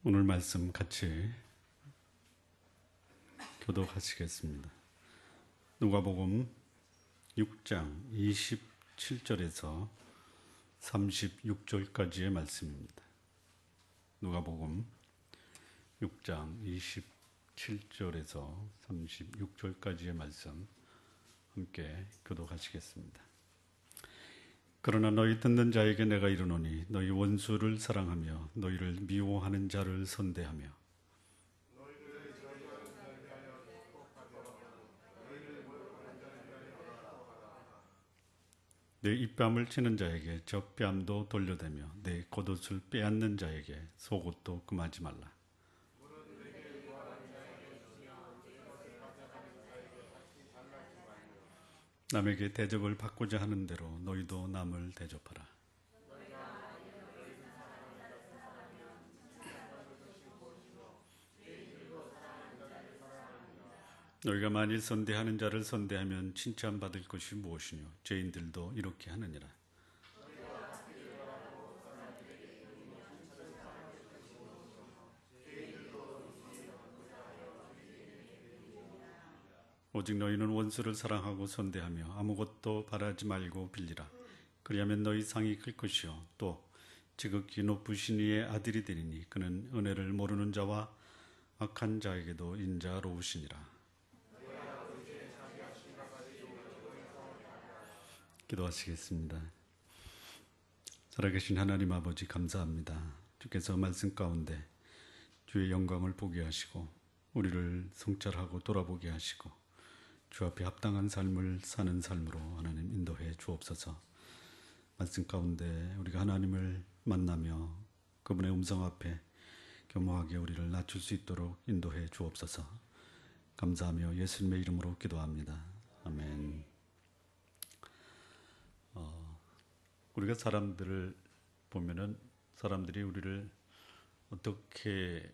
오늘 말씀 같이 교독하시겠습니다. 누가복음 6장 27절에서 36절까지의 말씀입니다. 누가복음 6장 27절에서 36절까지의 말씀 함께 교독하시겠습니다. 그러나 너희 듣는 자에게 내가 이르노니 너희 원수를 사랑하며 너희를 미워하는 자를 선대하며 내 입뺨을 치는 자에게 저 뺨도 돌려대며 내 겉옷을 빼앗는 자에게 속옷도 금하지 말라. 남에게 대접을 받고자 하는 대로 너희도 남을 대접하라. 너희가 만일 선대하는 자를 선대하면 칭찬받을 것이 무엇이뇨? 죄인들도 이렇게 하느니라. 오직 너희는 원수를 사랑하고 선대하며 아무것도 바라지 말고 빌리라. 그리하면 너희 상이 클 것이요 또 지극히 높으신 이의 아들이 되리니 그는 은혜를 모르는 자와 악한 자에게도 인자로우시니라. 기도하시겠습니다. 살아계신 하나님 아버지 감사합니다. 주께서 말씀 가운데 주의 영광을 보게 하시고 우리를 성찰하고 돌아보게 하시고 주 앞에 합당한 삶을 사는 삶으로 하나님 인도해 주옵소서. 말씀 가운데 우리가 하나님을 만나며 그분의 음성 앞에 겸허하게 우리를 낮출 수 있도록 인도해 주옵소서. 감사하며 예수님의 이름으로 기도합니다. 아멘. 우리가 사람들을 보면은 사람들이 우리를 어떻게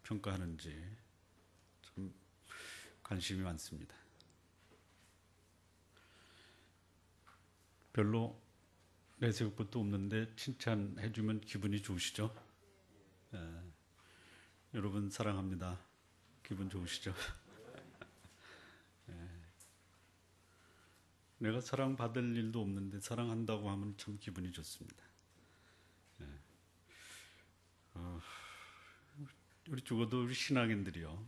평가하는지 참 관심이 많습니다. 별로 내세울 것도 없는데 칭찬해주면 기분이 좋으시죠? 여러분 사랑합니다. 기분 좋으시죠? 내가 사랑받을 일도 없는데 사랑한다고 하면 참 기분이 좋습니다. 우리 죽어도 우리 신앙인들이요.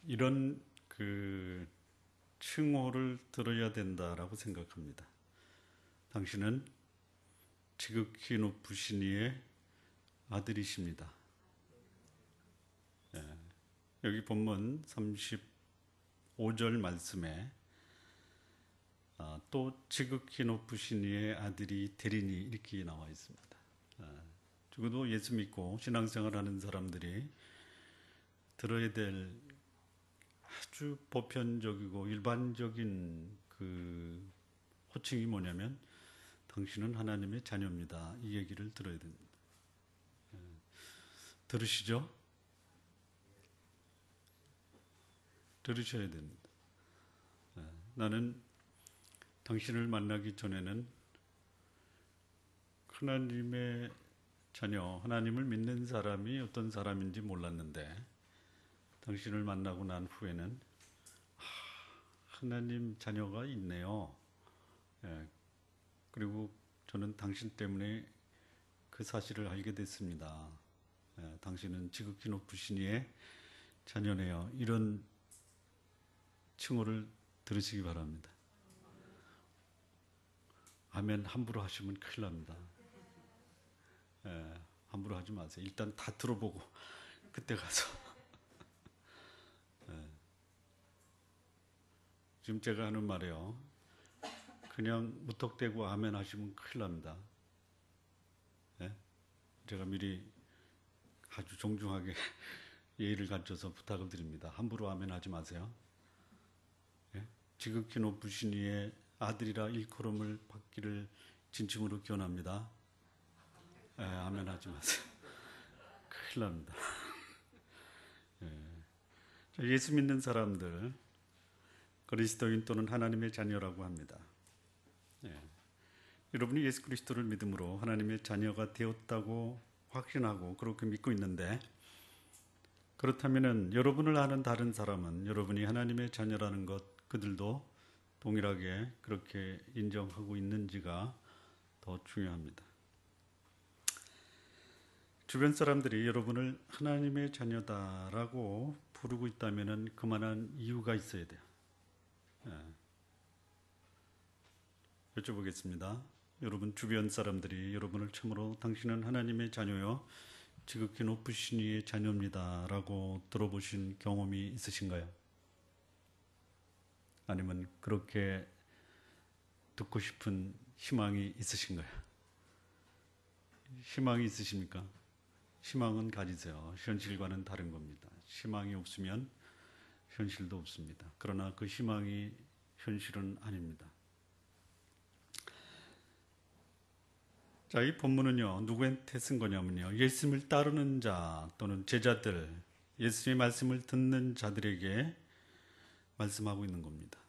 이런 칭호를 들어야 된다라고 생각합니다. 당신은 지극히 높으신 이의 아들이십니다. 여기 본문 35절 말씀에 또 지극히 높으신 이의 아들이 되리니 이렇게 나와 있습니다. 적어도 예수 믿고 신앙생활하는 사람들이 들어야 될 아주 보편적이고 일반적인 그 호칭이 뭐냐면 당신은 하나님의 자녀입니다. 이 얘기를 들어야 됩니다. 들으시죠? 들으셔야 됩니다. 나는 당신을 만나기 전에는 하나님의 자녀, 하나님을 믿는 사람이 어떤 사람인지 몰랐는데 당신을 만나고 난 후에는 하나님 자녀가 있네요. 그리고 저는 당신 때문에 그 사실을 알게 됐습니다. 당신은 지극히 높으신 이의 자녀네요. 이런 칭호를 들으시기 바랍니다. 아멘 함부로 하시면 큰일 납니다. 함부로 하지 마세요. 일단 다 들어보고 그때 가서 지금 제가 하는 말이요. 그냥 무턱대고 아멘 하시면 큰일 납니다. 제가 미리 아주 정중하게 예의를 갖춰서 부탁을 드립니다. 함부로 아멘 하지 마세요. 지극히 높으신 이의 아들이라 일컬음을 받기를 진심으로 기원합니다. 아멘 하지 마세요. 큰일 납니다. 예수 믿는 사람들 그리스도인 또는 하나님의 자녀라고 합니다. 여러분이 예수 그리스도를 믿음으로 하나님의 자녀가 되었다고 확신하고 그렇게 믿고 있는데, 그렇다면은 여러분을 아는 다른 사람은 여러분이 하나님의 자녀라는 것 그들도 동일하게 그렇게 인정하고 있는지가 더 중요합니다. 주변 사람들이 여러분을 하나님의 자녀다라고 부르고 있다면은 그만한 이유가 있어야 돼요. 여쭤보겠습니다. 여러분 주변 사람들이 여러분을 참으로 당신은 하나님의 자녀요, 지극히 높으신 이의 자녀입니다 라고 들어보신 경험이 있으신가요? 아니면 그렇게 듣고 싶은 희망이 있으신가요? 희망이 있으십니까? 희망은 가지세요. 현실과는 다른 겁니다. 희망이 없으면 현실도 없습니다. 그러나 그 희망이 현실은 아닙니다. 자, 이 본문은요, 누구한테 쓴 거냐면요, 예수님을 따르는 자 또는 제자들, 예수님의 말씀을 듣는 자들에게 말씀하고 있는 겁니다.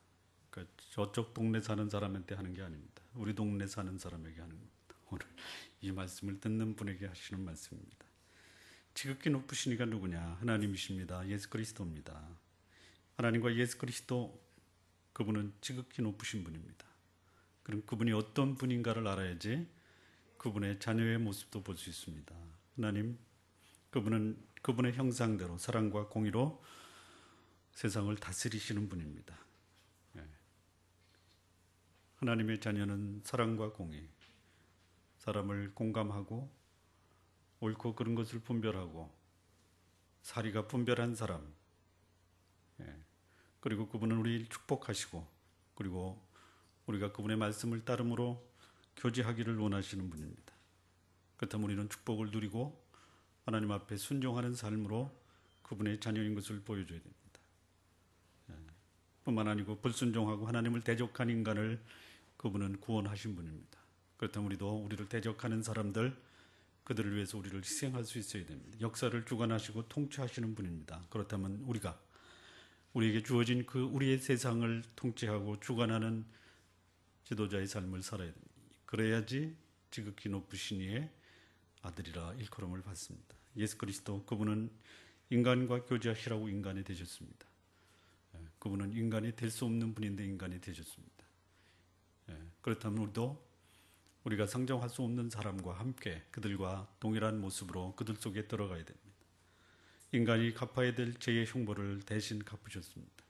그러니까 저쪽 동네 사는 사람한테 하는 게 아닙니다. 우리 동네 사는 사람에게 하는 겁니다. 오늘 이 말씀을 듣는 분에게 하시는 말씀입니다. 지극히 높으신 이가 누구냐? 하나님이십니다. 예수 그리스도입니다. 하나님과 예수 그리스도, 그분은 지극히 높으신 분입니다. 그럼 그분이 어떤 분인가를 알아야지 그분의 자녀의 모습도 볼 수 있습니다. 하나님, 그분은 그분의 형상대로 사랑과 공의로 세상을 다스리시는 분입니다. 하나님의 자녀는 사랑과 공의, 사람을 공감하고 옳고 그른 것을 분별하고 사리가 분별한 사람, 그리고 그분은 우리를 축복하시고, 그리고 우리가 그분의 말씀을 따름으로 교제하기를 원하시는 분입니다. 그렇다면 우리는 축복을 누리고 하나님 앞에 순종하는 삶으로 그분의 자녀인 것을 보여줘야 됩니다. 뿐만 아니고 불순종하고 하나님을 대적한 인간을 그분은 구원하신 분입니다. 그렇다면 우리도 우리를 대적하는 사람들, 그들을 위해서 우리를 희생할 수 있어야 됩니다. 역사를 주관하시고 통치하시는 분입니다. 그렇다면 우리가 우리에게 주어진 그 우리의 세상을 통치하고 주관하는 지도자의 삶을 살아야 됩니다. 그래야지 지극히 높으신 이의 아들이라 일컬음을 받습니다. 예수 그리스도, 그분은 인간과 교제하시라고 인간이 되셨습니다. 그분은 인간이 될 수 없는 분인데 인간이 되셨습니다. 그렇다면 우리도 우리가 상정할 수 없는 사람과 함께 그들과 동일한 모습으로 그들 속에 들어가야 됩니다. 인간이 갚아야 될 죄의 흉보를 대신 갚으셨습니다.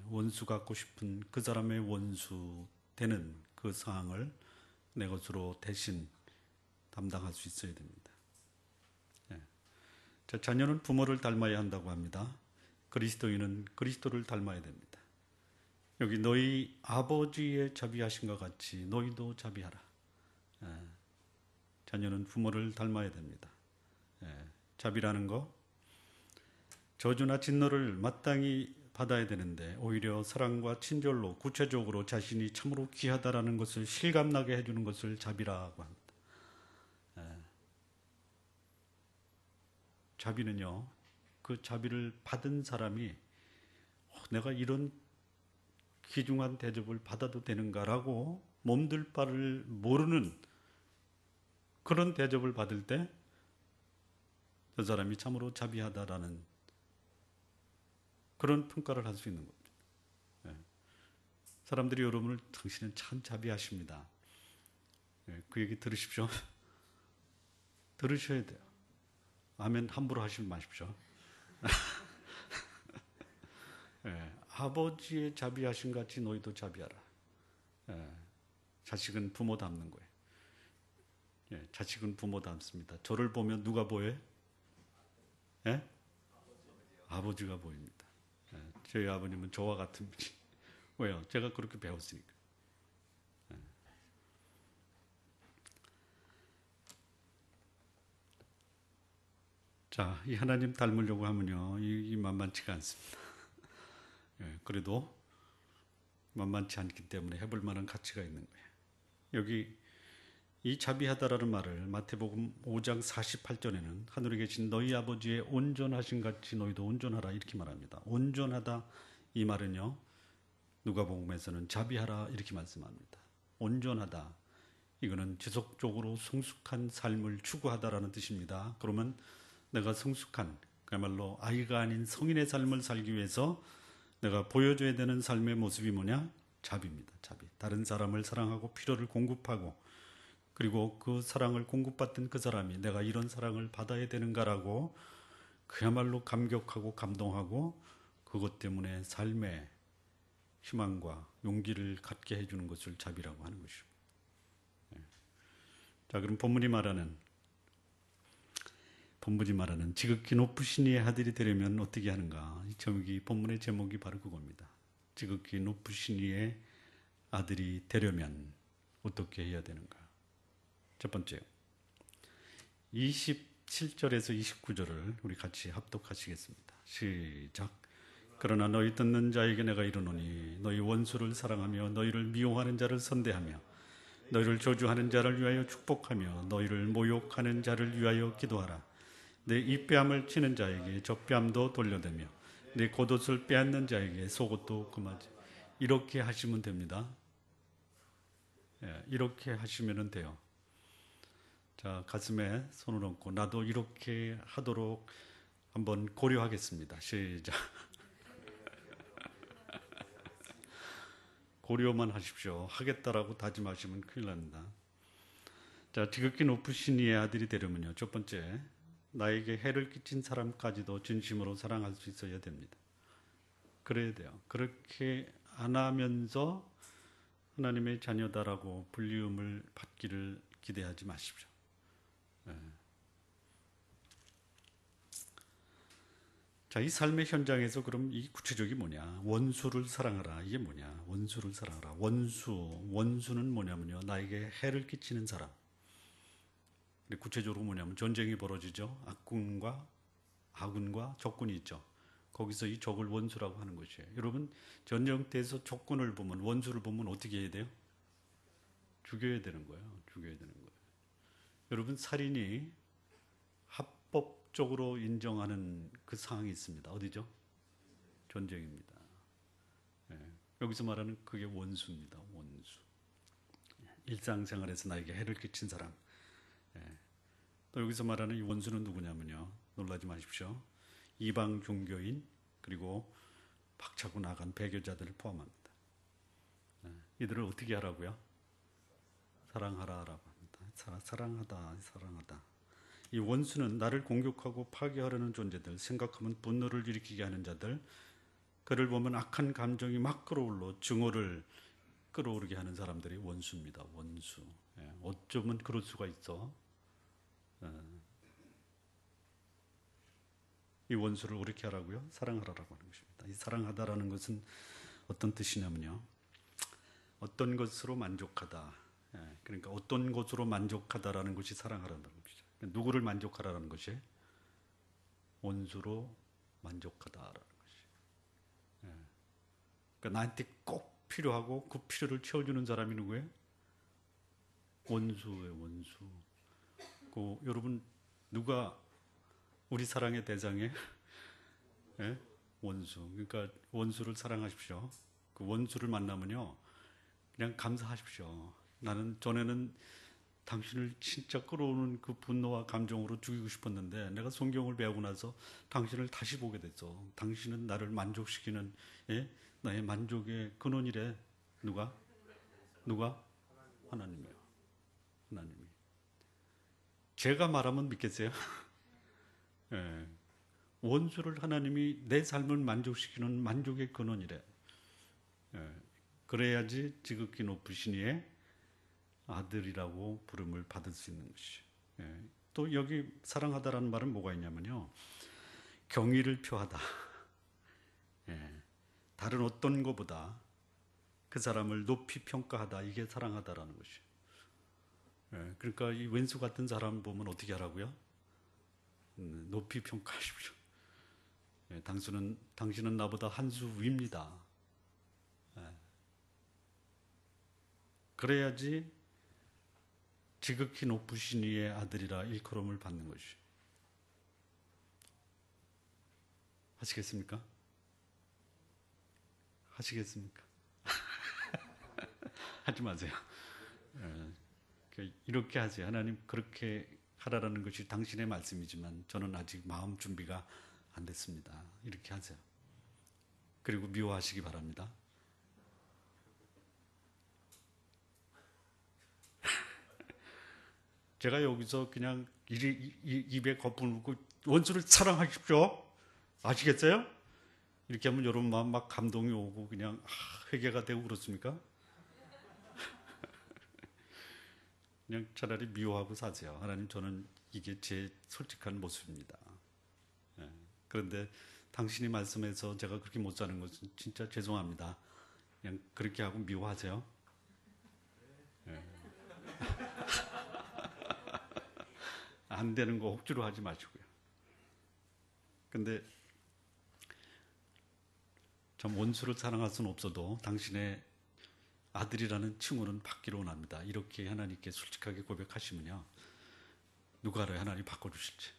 원수 갖고 싶은 그 사람의 원수 되는 그 상황을 내 것으로 대신 담당할 수 있어야 됩니다. 자, 자녀는 부모를 닮아야 한다고 합니다. 그리스도인은 그리스도를 닮아야 됩니다. 여기 너희 아버지의 자비하신 것 같이 너희도 자비하라. 자녀는 부모를 닮아야 됩니다. 자비라는 거, 저주나 진노를 마땅히 받아야 되는데 오히려 사랑과 친절로 구체적으로 자신이 참으로 귀하다라는 것을 실감나게 해주는 것을 자비라고 합니다. 자비는요, 그 자비를 받은 사람이 내가 이런 귀중한 대접을 받아도 되는가라고 몸둘 바를 모르는 그런 대접을 받을 때 저 사람이 참으로 자비하다라는 그런 평가를 할 수 있는 겁니다. 사람들이 여러분을 당신은 참 자비하십니다. 그 얘기 들으십시오. 들으셔야 돼요. 아멘 함부로 하시지 마십시오. 아버지의 자비하신 같이 너희도 자비하라. 자식은 부모 닮는 거예요. 자식은 부모 닮습니다. 저를 보면 누가 보여요? 아버지가 보입니다. 저희 아버님은 저와 같은 분이. 왜요? 제가 그렇게 배웠으니까. 자, 이 하나님 닮으려고 하면요, 이 만만치가 않습니다. 그래도 만만치 않기 때문에 해볼 만한 가치가 있는 거예요. 여기 이 자비하다라는 말을 마태복음 5장 48절에는 하늘에 계신 너희 아버지의 온전하신 같이 너희도 온전하라 이렇게 말합니다. 온전하다, 이 말은요, 누가복음에서는 자비하라 이렇게 말씀합니다. 온전하다, 이거는 지속적으로 성숙한 삶을 추구하다라는 뜻입니다. 그러면 내가 성숙한, 그야말로 아이가 아닌 성인의 삶을 살기 위해서 내가 보여줘야 되는 삶의 모습이 뭐냐? 자비입니다. 자비. 다른 사람을 사랑하고 필요를 공급하고, 그리고 그 사랑을 공급받던 그 사람이 내가 이런 사랑을 받아야 되는가라고 그야말로 감격하고 감동하고, 그것 때문에 삶의 희망과 용기를 갖게 해주는 것을 자비라고 하는 것이죠. 자, 그럼 본문이 말하는 지극히 높으신 이의 아들이 되려면 어떻게 하는가? 이 제목이, 본문의 제목이 바로 그겁니다. 지극히 높으신 이의 아들이 되려면 어떻게 해야 되는가? 첫 번째요. 27절에서 29절을 우리 같이 합독하시겠습니다. 시작. 그러나 너희 듣는 자에게 내가 이르노니 너희 원수를 사랑하며 너희를 미워하는 자를 선대하며 너희를 저주하는 자를 위하여 축복하며 너희를 모욕하는 자를 위하여 기도하라. 내 입뺨을 치는 자에게 젖뺨도 돌려대며 내 겉옷을 빼앗는 자에게 속옷도 금하지. 이렇게 하시면 됩니다. 이렇게 하시면 돼요. 자, 가슴에 손을 얹고 나도 이렇게 하도록 한번 고려하겠습니다. 시작. 고려만 하십시오. 하겠다라고 다짐하시면 큰일 납니다. 자, 지극히 높으신 이의 아들이 되려면요. 첫 번째, 나에게 해를 끼친 사람까지도 진심으로 사랑할 수 있어야 됩니다. 그래야 돼요. 그렇게 안 하면서 하나님의 자녀다라고 불리움을 받기를 기대하지 마십시오. 자, 이 삶의 현장에서 그럼 이 구체적이 뭐냐? 원수를 사랑하라. 이게 뭐냐? 원수를 사랑하라. 원수는 뭐냐면요. 나에게 해를 끼치는 사람. 구체적으로 뭐냐면 전쟁이 벌어지죠. 아군과 적군이 있죠. 거기서 이 적을 원수라고 하는 것이에요. 여러분, 전쟁터에서 적군을 보면, 원수를 보면 어떻게 해야 돼요? 죽여야 되는 거예요. 죽여야 되는 거예요. 여러분, 살인이 합법적으로 인정하는 그 상황이 있습니다. 어디죠? 전쟁입니다. 여기서 말하는 그게 원수입니다. 원수. 일상생활에서 나에게 해를 끼친 사람. 또 여기서 말하는 이 원수는 누구냐면요. 놀라지 마십시오. 이방 종교인, 그리고 박차고 나간 배교자들을 포함합니다. 이들을 어떻게 하라고요? 사랑하라라고 합니다. 사랑하다. 이 원수는 나를 공격하고 파괴하려는 존재들, 생각하면 분노를 일으키게 하는 자들, 그를 보면 악한 감정이 막 끌어올라 증오를 끌어오르게 하는 사람들이 원수입니다. 원수. 어쩌면 그럴 수가 있어. 이 원수를 어떻게 하라고요? 사랑하라라고 하는 것입니다. 이 사랑하다라는 것은 어떤 뜻이냐면요. 어떤 것으로 만족하다. 그러니까 어떤 것으로 만족하다라는 것이 사랑하라는 것이죠. 누구를 만족하라는 것이? 원수로 만족하다라는 것이. 그러니까 나한테 꼭 필요하고 그 필요를 채워주는 사람이 누구예요? 원수예요. 원수. 여러분, 누가 우리 사랑의 대상에 원수. 그러니까 원수를 사랑하십시오. 그 원수를 만나면요, 그냥 감사하십시오. 나는 전에는 당신을 진짜 끌어오는 그 분노와 감정으로 죽이고 싶었는데 내가 성경을 배우고 나서 당신을 다시 보게 됐어. 당신은 나를 만족시키는 나의 만족의 근원이래. 누가? 하나님이요. 하나님이. 제가 말하면 믿겠어요? 원수를 하나님이 내 삶을 만족시키는 만족의 근원이래. 그래야지 지극히 높으신 이의 아들이라고 부름을 받을 수 있는 것이죠. 또 여기 사랑하다라는 말은 뭐가 있냐면요. 경의를 표하다. 다른 어떤 것보다 그 사람을 높이 평가하다. 이게 사랑하다라는 것이죠. 그러니까 이 왼수 같은 사람 보면 어떻게 하라고요? 높이 평가하십시오. 당신은 나보다 한 수 위입니다. 그래야지 지극히 높으신 이의 아들이라 일컬음을 받는 것이죠. 하시겠습니까? 하시겠습니까? 하지 마세요. 이렇게 하지. 하나님 그렇게 하라라는 것이 당신의 말씀이지만 저는 아직 마음 준비가 안 됐습니다. 이렇게 하세요. 그리고 미워하시기 바랍니다. 제가 여기서 그냥 입에 거품 물고 원수를 사랑하십시오. 아시겠어요? 이렇게 하면 여러분 마음 막 감동이 오고 그냥 회개가 되고 그렇습니까? 그냥 차라리 미워하고 사세요. 하나님 저는 이게 제 솔직한 모습입니다. 예. 그런데 당신이 말씀해서 제가 그렇게 못 사는 것은 진짜 죄송합니다. 그냥 그렇게 하고 미워하세요. 예. 안 되는 거 억지로 하지 마시고요. 근데 참 원수를 사랑할 수는 없어도 당신의 아들이라는 칭호는 받기로 원합니다. 이렇게 하나님께 솔직하게 고백하시면요. 누가 알아요? 하나님 바꿔주실지.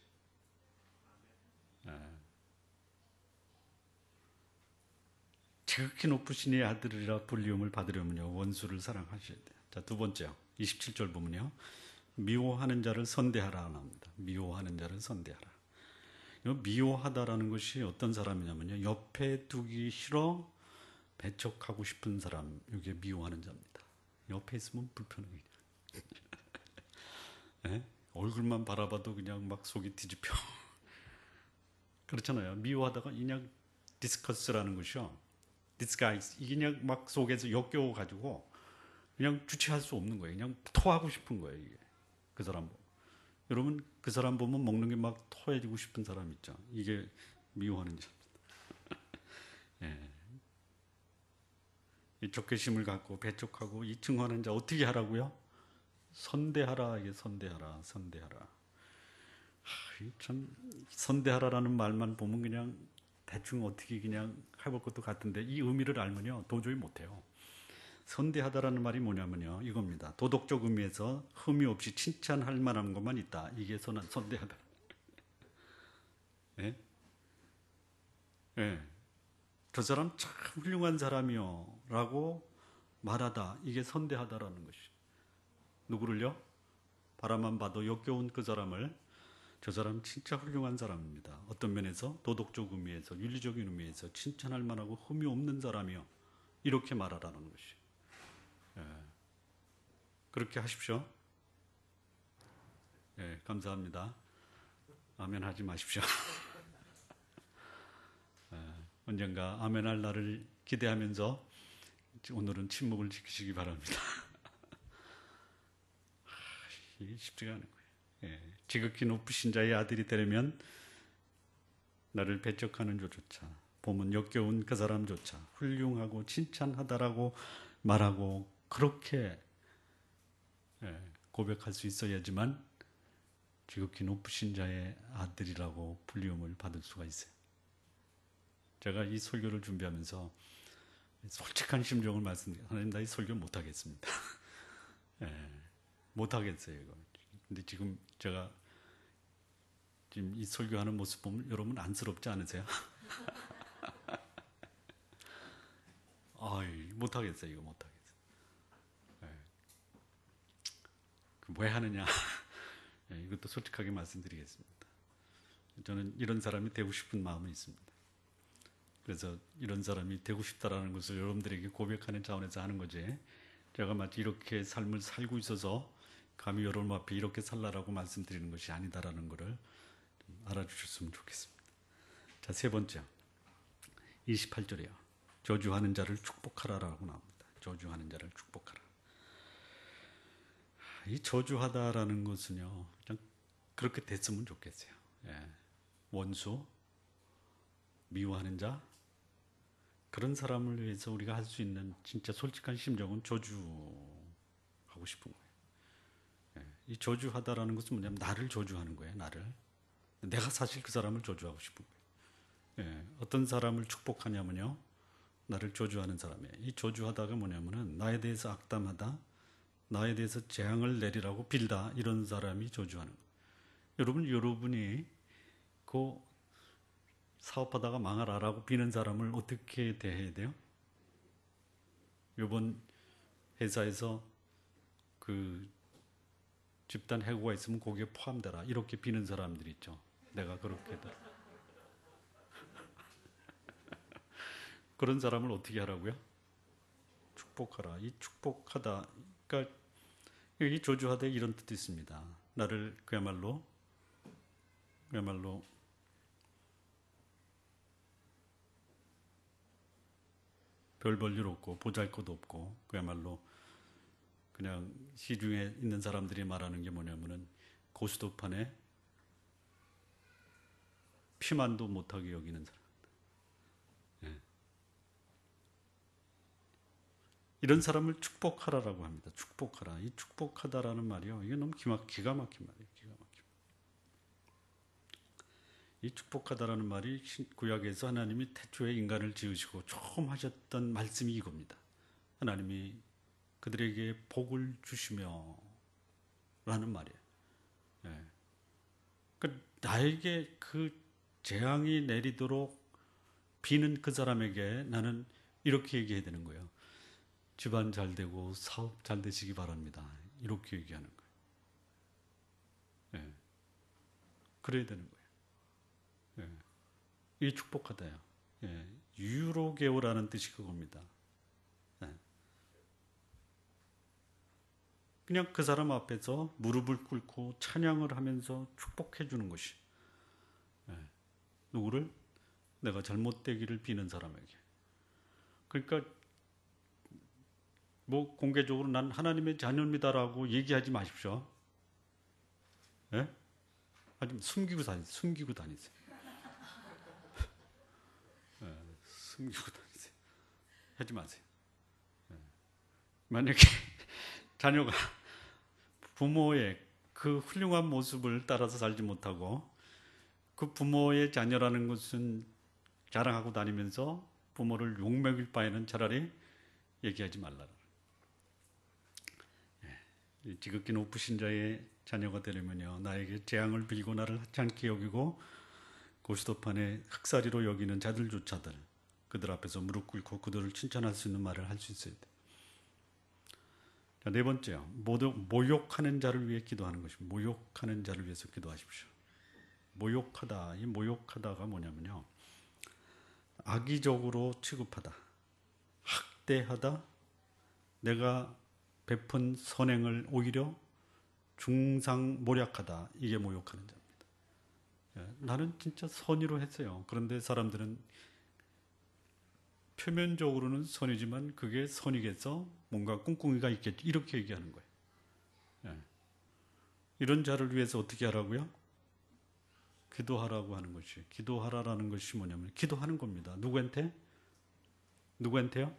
지극히 높으신 이 아들이라 불리움을 받으려면요. 원수를 사랑하셔야 돼요. 자, 두 번째요. 27절 보면요. 미워하는 자를 선대하라 합니다. 미워하는 자를 선대하라. 미워하다라는 것이 어떤 사람이냐면요. 옆에 두기 싫어 배척하고 싶은 사람, 이게 미워하는 자입니다. 옆에 있으면 불편해요. 네? 얼굴만 바라봐도 그냥 막 속이 뒤집혀. 그렇잖아요. 미워하다가 그냥 디스커스라는 것이요. 디스가이스. 이게 그냥 막 속에서 역겨워가지고 그냥 주체할 수 없는 거예요. 그냥 토하고 싶은 거예요. 이게. 그 사람 보면. 여러분 그 사람 보면 먹는 게 막 토해지고 싶은 사람 있죠. 이게 미워하는 자입니다. 예. 이 적개심을 갖고 배척하고 이 증오하는 자 어떻게 하라고요? 선대하라. 이게 선대하라. 선대하라. 참 선대하라라는 말만 보면 그냥 대충 어떻게 그냥 해볼 것도 같은데 이 의미를 알면요 도저히 못해요. 선대하다라는 말이 뭐냐면요 이겁니다. 도덕적 의미에서 흠이 없이 칭찬할 만한 것만 있다. 이게 선대하다. 예? 예. 저 사람 참 훌륭한 사람이요 라고 말하다. 이게 선대하다라는 것이. 누구를요? 바라만 봐도 역겨운 그 사람을 저 사람 진짜 훌륭한 사람입니다. 어떤 면에서 도덕적 의미에서 윤리적인 의미에서 칭찬할 만하고 흠이 없는 사람이요. 이렇게 말하라는 것이. 예. 그렇게 하십시오. 예, 감사합니다. 아멘 하지 마십시오. 예, 언젠가 아멘 할 날을 기대하면서 오늘은 침묵을 지키시기 바랍니다. 이게 쉽지가 않은 거예요. 예, 지극히 높으신 자의 아들이 되려면 나를 배척하는 조조차 보면 역겨운 그 사람조차 훌륭하고 칭찬하다라고 말하고 그렇게 고백할 수 있어야지만 지극히 높으신 자의 아들이라고 불리움을 받을 수가 있어요. 제가 이 설교를 준비하면서 솔직한 심정을 말씀드려요. 하나님 나 이 설교 못하겠습니다. 못하겠어요 이거. 근데 지금 제가 지금 이 설교하는 모습 보면 여러분 안쓰럽지 않으세요? 못하겠어요 이거 못하겠어요. 왜 하느냐? 이것도 솔직하게 말씀드리겠습니다. 저는 이런 사람이 되고 싶은 마음이 있습니다. 그래서 이런 사람이 되고 싶다라는 것을 여러분들에게 고백하는 차원에서 하는 거지. 제가 마치 이렇게 삶을 살고 있어서 감히 여러분 앞에 이렇게 살라라고 말씀드리는 것이 아니다라는 것을 알아주셨으면 좋겠습니다. 자, 세 번째 28절이요. 저주하는 자를 축복하라라고 나옵니다. 저주하는 자를 축복하라. 이 저주하다라는 것은요, 그냥 그렇게 됐으면 좋겠어요. 예. 원수, 미워하는 자, 그런 사람을 위해서 우리가 할 수 있는 진짜 솔직한 심정은 저주하고 싶은 거예요. 예. 이 저주하다라는 것은 뭐냐면 나를 저주하는 거예요. 나를. 내가 사실 그 사람을 저주하고 싶은 거예요. 예. 어떤 사람을 축복하냐면요, 나를 저주하는 사람이에요. 이 저주하다가 뭐냐면은 나에 대해서 악담하다, 나에 대해서 재앙을 내리라고 빌다, 이런 사람이 저주하는 거예요. 여러분이 그 사업하다가 망하라라고 비는 사람을 어떻게 대해야 돼요? 이번 회사에서 그 집단 해고가 있으면 거기에 포함되라. 이렇게 비는 사람들이 있죠. 내가 그렇게 다 그런 사람을 어떻게 하라고요? 축복하라. 이 축복하다. 그러니까 여기 저주하되 이런 뜻이 있습니다. 나를 그야말로 별 볼 일 없고 보잘것 없고 그야말로 그냥 시중에 있는 사람들이 말하는 게 뭐냐면은 고스톱판에 피만도 못하게 여기는 사람. 예. 이런 사람을 축복하라라고 합니다. 축복하라. 이 축복하다라는 말이요. 이게 너무 기가 막힌 말이에요. 기가 막힌. 이 축복하다라는 말이 구약에서 하나님이 태초에 인간을 지으시고 처음 하셨던 말씀이 이겁니다. 하나님이 그들에게 복을 주시며 라는 말이에요. 예. 그러니까 나에게 그 재앙이 내리도록 비는 그 사람에게 나는 이렇게 얘기해야 되는 거예요. 집안 잘 되고 사업 잘 되시기 바랍니다. 이렇게 얘기하는 거예요. 예. 그래야 되는 거예요. 예. 이게 축복하다요. 예. 유로게오라는 뜻이 그겁니다. 예. 그냥 그 사람 앞에서 무릎을 꿇고 찬양을 하면서 축복해 주는 것이. 예. 누구를? 내가 잘못되기를 비는 사람에게. 그러니까 뭐 공개적으로 난 하나님의 자녀입니다라고 얘기하지 마십시오. 예? 아니 숨기고 다니세요. 예, 숨기고 다니세요. 하지 마세요. 예. 만약에 자녀가 부모의 그 훌륭한 모습을 따라서 살지 못하고 그 부모의 자녀라는 것은 자랑하고 다니면서 부모를 욕먹일 바에는 차라리 얘기하지 말라. 예. 지극히 높으신 자의 자녀가 되려면요, 나에게 재앙을 빌고 나를 하찮게 여기고 고스톱판에 흑사리로 여기는 자들조차들 그들 앞에서 무릎 꿇고 그들을 칭찬할 수 있는 말을 할 수 있어야 돼. 자, 네 번째요. 모욕하는 자를 위해 기도하는 것입니다. 모욕하는 자를 위해서 기도하십시오. 모욕하다. 이 모욕하다가 뭐냐면요, 악의적으로 취급하다, 학대하다, 내가 베푼 선행을 오히려 중상모략하다. 이게 모욕하는 자입니다. 나는 진짜 선의로 했어요. 그런데 사람들은 표면적으로는 선이지만 그게 선이겠어? 뭔가 꿍꿍이가 있겠지. 이렇게 얘기하는 거예요. 예. 이런 자를 위해서 어떻게 하라고요? 기도하라고 하는 것이. 기도하라라는 것이 뭐냐면 기도하는 겁니다. 누구한테? 누구한테요?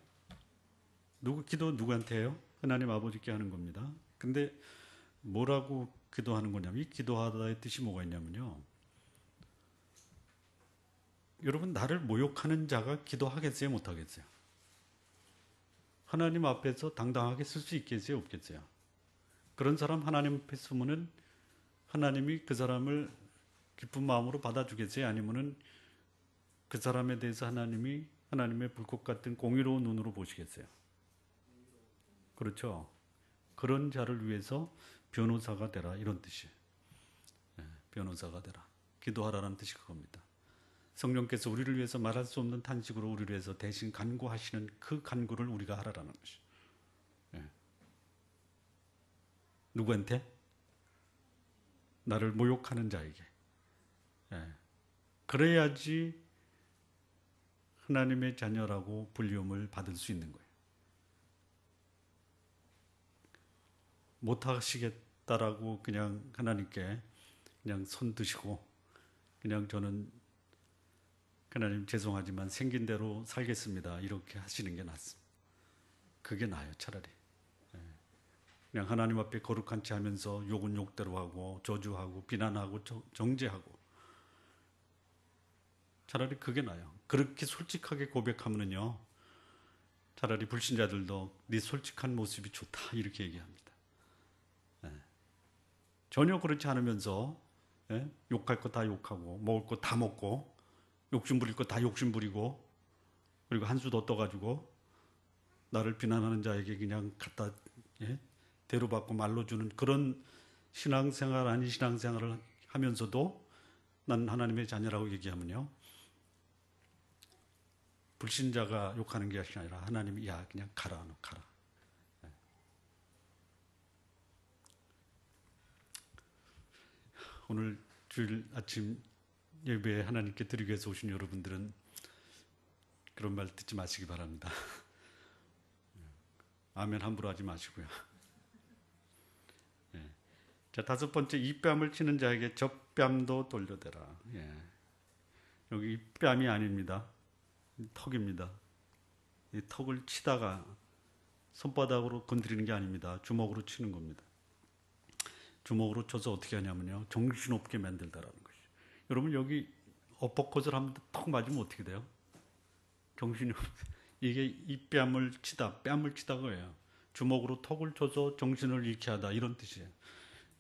기도 누구한테요? 하나님 아버지께 하는 겁니다. 근데 뭐라고 기도하는 거냐면, 이 기도하다의 뜻이 뭐가 있냐면요, 여러분, 나를 모욕하는 자가 기도하겠어요? 못하겠어요? 하나님 앞에서 당당하게 쓸 수 있겠어요? 없겠어요? 그런 사람 하나님 앞에 쓰면은 하나님이 그 사람을 기쁜 마음으로 받아주겠어요? 아니면은 그 사람에 대해서 하나님이 하나님의 불꽃 같은 공의로운 눈으로 보시겠어요? 그렇죠? 그런 자를 위해서 변호사가 되라, 이런 뜻이에요. 변호사가 되라. 기도하라는 뜻이 그겁니다. 성령께서 우리를 위해서 말할 수 없는 탄식으로 우리를 위해서 대신 간구하시는 그 간구를 우리가 하라라는 것이. 누구한테? 나를 모욕하는 자에게. 그래야지 하나님의 자녀라고 불리움을 받을 수 있는 거예요. 못하시겠다라고 그냥 하나님께 그냥 손 드시고 그냥 저는 하나님 죄송하지만 생긴 대로 살겠습니다, 이렇게 하시는 게 낫습니다. 그게 나아요, 차라리. 그냥 하나님 앞에 거룩한 채 하면서 욕은 욕대로 하고 저주하고 비난하고 정죄하고, 차라리 그게 나아요. 그렇게 솔직하게 고백하면요, 차라리 불신자들도 네 솔직한 모습이 좋다, 이렇게 얘기합니다. 전혀 그렇지 않으면서 욕할 거 다 욕하고 먹을 거 다 먹고 욕심 부릴 거 다 욕심 부리고 그리고 한 수 더 떠가지고 나를 비난하는 자에게 그냥 갖다 대로받고 말로 주는 그런 신앙생활 아닌 신앙생활을 하면서도 난 하나님의 자녀라고 얘기하면요, 불신자가 욕하는 게 아니라 하나님이 야 그냥 가라 너 가라. 오늘 주일 아침 예배에 하나님께 드리기 위해서 오신 여러분들은 그런 말 듣지 마시기 바랍니다. 아멘 함부로 하지 마시고요. 예. 자, 다섯 번째, 이 뺨을 치는 자에게 저 뺨도 돌려대라. 예. 여기 이 뺨이 아닙니다. 턱입니다. 이 턱을 치다가 손바닥으로 건드리는 게 아닙니다. 주먹으로 치는 겁니다. 주먹으로 쳐서 어떻게 하냐면요, 정신없게 만들다라는 것이죠. 여러분 여기 어퍼컷을 하면 턱 맞으면 어떻게 돼요? 정신이 없어요. 이게 이 뺨을 치다거예요. 주먹으로 턱을 쳐서 정신을 잃게 하다, 이런 뜻이에요.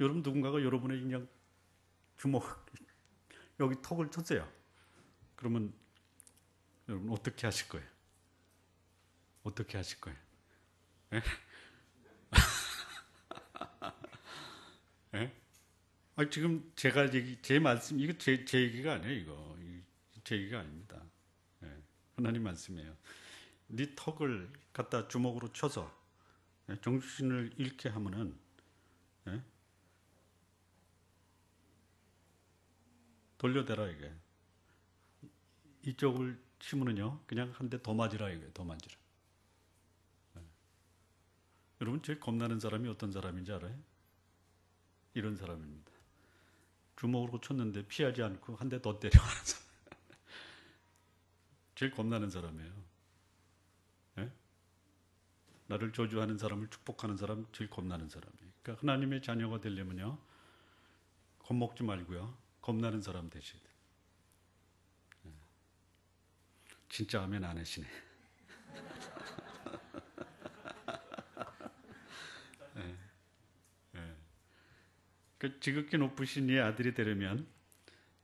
여러분 누군가가 여러분의 그냥 주먹 여기 턱을 쳤어요. 그러면 여러분 어떻게 하실 거예요? 어떻게 하실 거예요? 예? 예? 아, 지금 제가 제 말씀, 이거 제 얘기가 아니에요. 이거 제 얘기가 아닙니다. 예. 하나님 말씀이에요. 네 턱을 갖다 주먹으로 쳐서 정신을 잃게 하면은, 예? 돌려대라 이게. 이쪽을 치면은요, 그냥 한 대 더 맞으라 이거예요. 더 맞으라. 예. 여러분 제일 겁나는 사람이 어떤 사람인지 알아요? 이런 사람입니다. 주먹으로 쳤는데 피하지 않고 한 대 더 때려가는 사람. 제일 겁나는 사람이에요. 예? 나를 저주하는 사람을 축복하는 사람, 제일 겁나는 사람이에요. 그러니까 하나님의 자녀가 되려면요, 겁먹지 말고요, 겁나는 사람 되셔야 돼요. 예. 진짜 아멘 안 하시네. 예. 예. 그 지극히 높으신 이의 아들이 되려면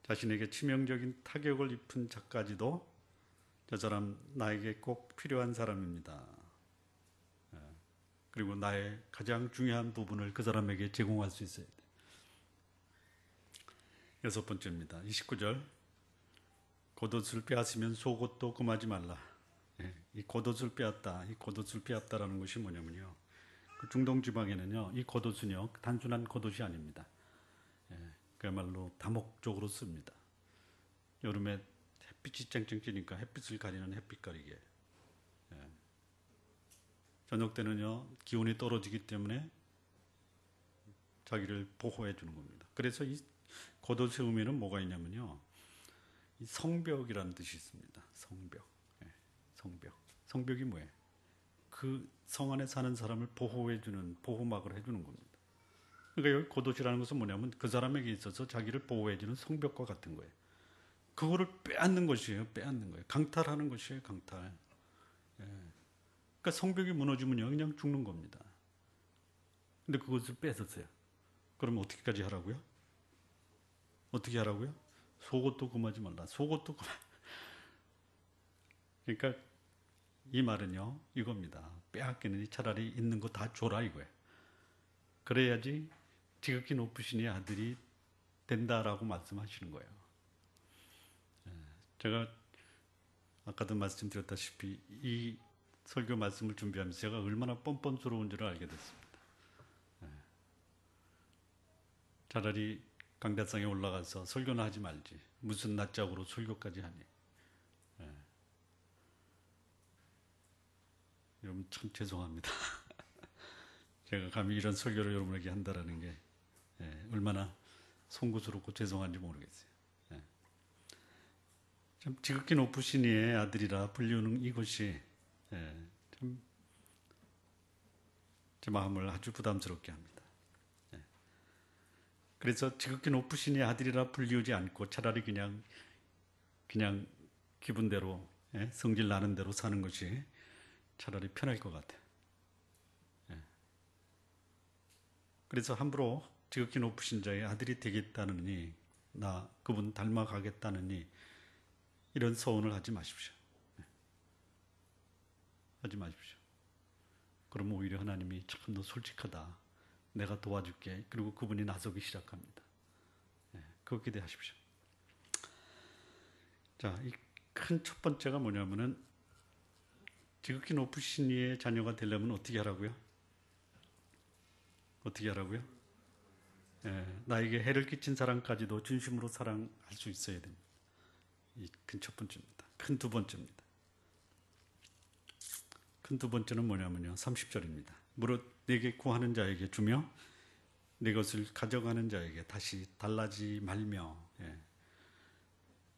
자신에게 치명적인 타격을 입은 자까지도 저 사람 나에게 꼭 필요한 사람입니다. 그리고 나의 가장 중요한 부분을 그 사람에게 제공할 수 있어야 돼. 여섯 번째입니다. 29절. 겉옷을 빼앗으면 속옷도 금하지 말라. 이 겉옷을 빼앗다, 이 겉옷을 빼앗다라는 것이 뭐냐면요, 그 중동 지방에는요, 이 겉옷은요 단순한 겉옷이 아닙니다. 그야말로 다목적으로 씁니다. 여름에 햇빛이 쨍쨍 찌니까 햇빛을 가리는 햇빛가리개. 저녁 때는요, 기온이 떨어지기 때문에 자기를 보호해 주는 겁니다. 그래서 이 겉옷의 의미는 뭐가 있냐면요, 이 성벽이라는 뜻이 있습니다. 성벽. 성벽. 성벽이 뭐예요? 그 성 안에 사는 사람을 보호해 주는, 보호막을 해주는 겁니다. 그러니까 여기 겉옷이라는 것은 뭐냐면 그 사람에게 있어서 자기를 보호해 주는 성벽과 같은 거예요. 그거를 빼앗는 것이에요. 빼앗는 거예요. 강탈하는 것이에요. 강탈. 그러니까 성벽이 무너지면요, 그냥 죽는 겁니다. 근데 그것을 뺏었어요. 그러면 어떻게까지 하라고요? 어떻게 하라고요? 속옷도 금하지 말라. 속옷도 금하. 그러니까 이 말은요, 이겁니다. 빼앗기느니 차라리 있는 거 다 줘라 이거예요. 그래야지 지극히 높으신 이 아들이 된다라고 말씀하시는 거예요. 제가 아까도 말씀드렸다시피 이 설교 말씀을 준비하면서 제가 얼마나 뻔뻔스러운 줄을 알게 됐습니다. 차라리 강대상에 올라가서 설교나 하지 말지, 무슨 낯짝으로 설교까지 하니. 여러분 참 죄송합니다. 제가 감히 이런 설교를 여러분에게 한다라는 게 얼마나 송구스럽고 죄송한지 모르겠어요. 참 지극히 높으신 이의 아들이라 불리우는 이것이 참 제 마음을 아주 부담스럽게 합니다. 그래서 지극히 높으신 이의 아들이라 불리우지 않고 차라리 그냥 기분대로, 성질 나는 대로 사는 것이 차라리 편할 것 같아요. 그래서 함부로 지극히 높으신 자의 아들이 되겠다느니, 나 그분 닮아가겠다느니 이런 서원을 하지 마십시오. 하지 마십시오. 그러면 오히려 하나님이 참 너 솔직하다, 내가 도와줄게. 그리고 그분이 나서기 시작합니다. 그거 기대하십시오. 자, 이 큰 첫 번째가 뭐냐면은 지극히 높으신 이의 자녀가 되려면 어떻게 하라고요? 어떻게 하라고요? 나에게 해를 끼친 사람까지도 진심으로 사랑할 수 있어야 됩니다. 이 큰 첫 번째입니다. 큰 두 번째입니다. 큰 두 번째는 뭐냐면요. 30절입니다. 무릇 내게 구하는 자에게 주며 내 것을 가져가는 자에게 다시 달라지 말며.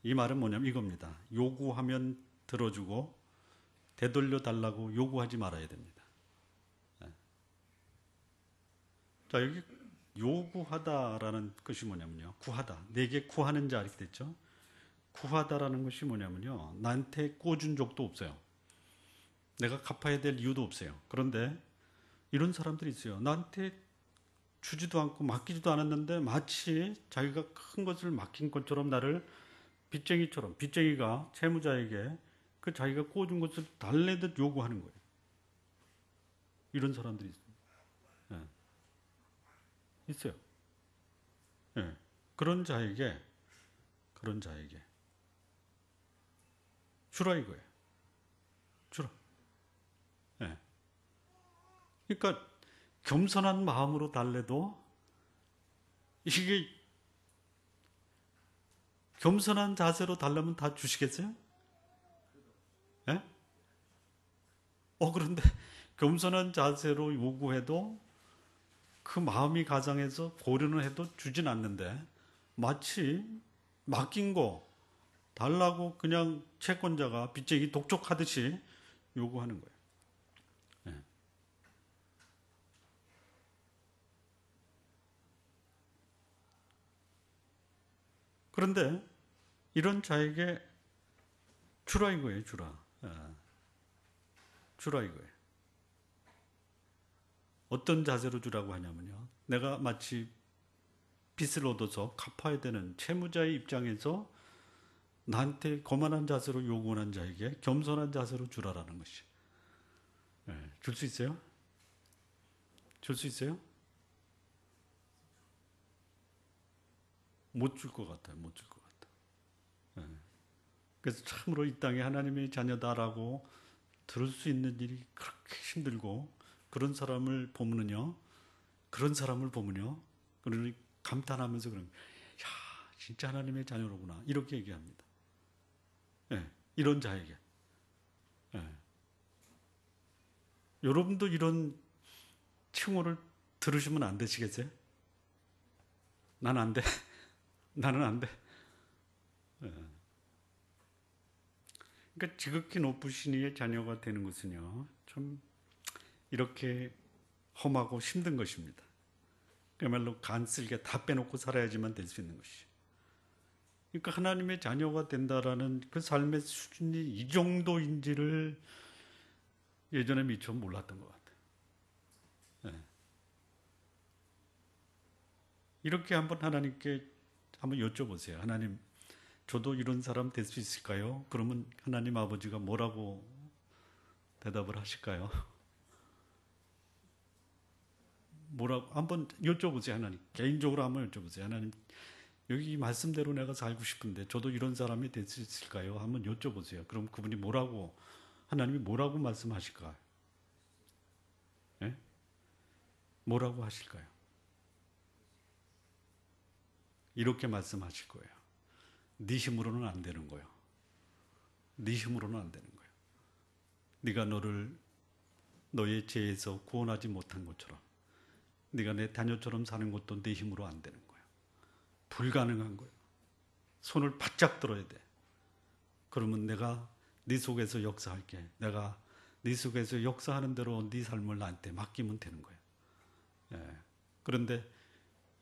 이 말은 뭐냐면 이겁니다. 요구하면 들어주고 되돌려 달라고 요구하지 말아야 됩니다. 자, 여기 요구하다라는 것이 뭐냐면요. 구하다. 내게 구하는 자 이렇게 됐죠. 구하다라는 것이 뭐냐면요. 나한테 꿔준 적도 없어요. 내가 갚아야 될 이유도 없어요. 그런데 이런 사람들이 있어요. 나한테 주지도 않고 맡기지도 않았는데 마치 자기가 큰 것을 맡긴 것처럼 나를 빚쟁이처럼, 빚쟁이가 채무자에게 그 자기가 꿔준 것을 달래듯 요구하는 거예요. 이런 사람들이 있어요. 있어요. 그런 자에게 주라 이거예요. 주라. 그러니까 겸손한 마음으로 달래도 이게 겸손한 자세로 달라면 다 주시겠어요? 그런데 겸손한 자세로 요구해도 그 마음이 가장해서 고려는 해도 주진 않는데 마치 맡긴 거 달라고 그냥 채권자가 빚쟁이 독촉하듯이 요구하는 거예요. 그런데 이런 자에게 주라 이거예요. 주라. 주라 이거예요. 어떤 자세로 주라고 하냐면요. 내가 마치 빚을 얻어서 갚아야 되는 채무자의 입장에서 나한테 거만한 자세로 요구하는 자에게 겸손한 자세로 주라라는 것이. 줄 수 있어요? 줄 수 있어요? 못 줄 것 같아요. 못 줄 것 같아요. 그래서 참으로 이 땅에 하나님의 자녀다라고 들을 수 있는 일이 그렇게 힘들고 그런 사람을 보면요. 그러니 감탄하면서 그런 야, 진짜 하나님의 자녀로구나. 이렇게 얘기합니다. 이런 자에게. 여러분도 이런 칭호를 들으시면 안 되시겠어요? 난 안 돼. 나는 안 돼. 그러니까 지극히 높으신 이의 자녀가 되는 것은요. 좀 이렇게 험하고 힘든 것입니다. 그야말로 간쓸게 다 빼놓고 살아야지만 될 수 있는 것이. 그러니까 하나님의 자녀가 된다라는 그 삶의 수준이 이 정도인지를 예전에 미처 몰랐던 것 같아요. 이렇게 한번 하나님께 한번 여쭤보세요. 하나님, 저도 이런 사람 될 수 있을까요? 그러면 하나님 아버지가 뭐라고 대답을 하실까요? 뭐라고 한번 여쭤보세요. 하나님, 개인적으로 한번 여쭤보세요. 하나님, 여기 이 말씀대로 내가 살고 싶은데 저도 이런 사람이 될 수 있을까요? 한번 여쭤보세요. 그럼 그분이 뭐라고, 하나님이 뭐라고 말씀하실까요? 뭐라고 하실까요? 이렇게 말씀하실 거예요. 네 힘으로는 안 되는 거예요. 네 힘으로는 안 되는 거예요. 네가 너를 너의 죄에서 구원하지 못한 것처럼 네가 내 자녀처럼 사는 것도 네 힘으로 안 되는 거예요. 불가능한 거예요. 손을 바짝 들어야 돼. 그러면 내가 네 속에서 역사할게. 내가 네 속에서 역사하는 대로 네 삶을 나한테 맡기면 되는 거예요. 그런데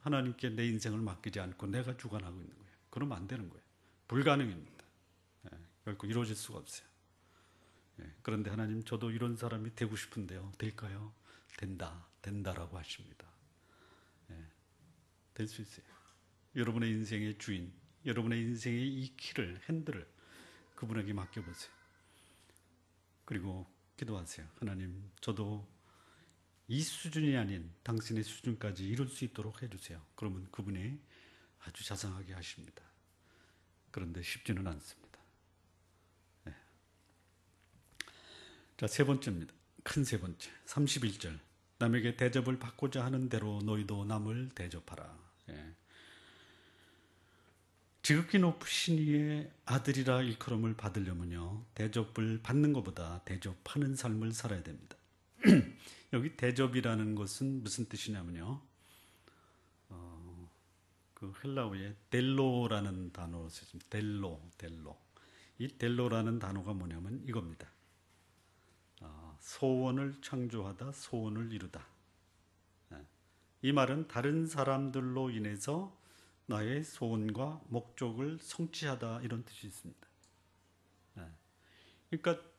하나님께 내 인생을 맡기지 않고 내가 주관하고 있는 거예요. 그러면 안 되는 거예요. 불가능입니다. 결코 이루어질 수가 없어요. 그런데 하나님, 저도 이런 사람이 되고 싶은데요. 될까요? 된다라고 하십니다. 될 수 있어요. 여러분의 인생의 주인, 여러분의 인생의 이 키를, 핸들을 그분에게 맡겨보세요. 그리고 기도하세요. 하나님, 저도 이 수준이 아닌 당신의 수준까지 이룰 수 있도록 해주세요. 그러면 그분이 아주 자상하게 하십니다. 그런데 쉽지는 않습니다. 네. 자, 세 번째입니다. 큰 세 번째, 31절. 남에게 대접을 받고자 하는 대로 너희도 남을 대접하라. 예. 지극히 높으신 이의 아들이라 일컬음을 받으려면요, 대접을 받는 것보다 대접하는 삶을 살아야 됩니다. 여기 대접이라는 것은 무슨 뜻이냐면요, 그 헬라어에 델로라는 단어로 쓰습니다. 델로. 이 델로라는 단어가 뭐냐면 이겁니다. 소원을 창조하다, 소원을 이루다. 이 말은 다른 사람들로 인해서 나의 소원과 목적을 성취하다, 이런 뜻이 있습니다. 그러니까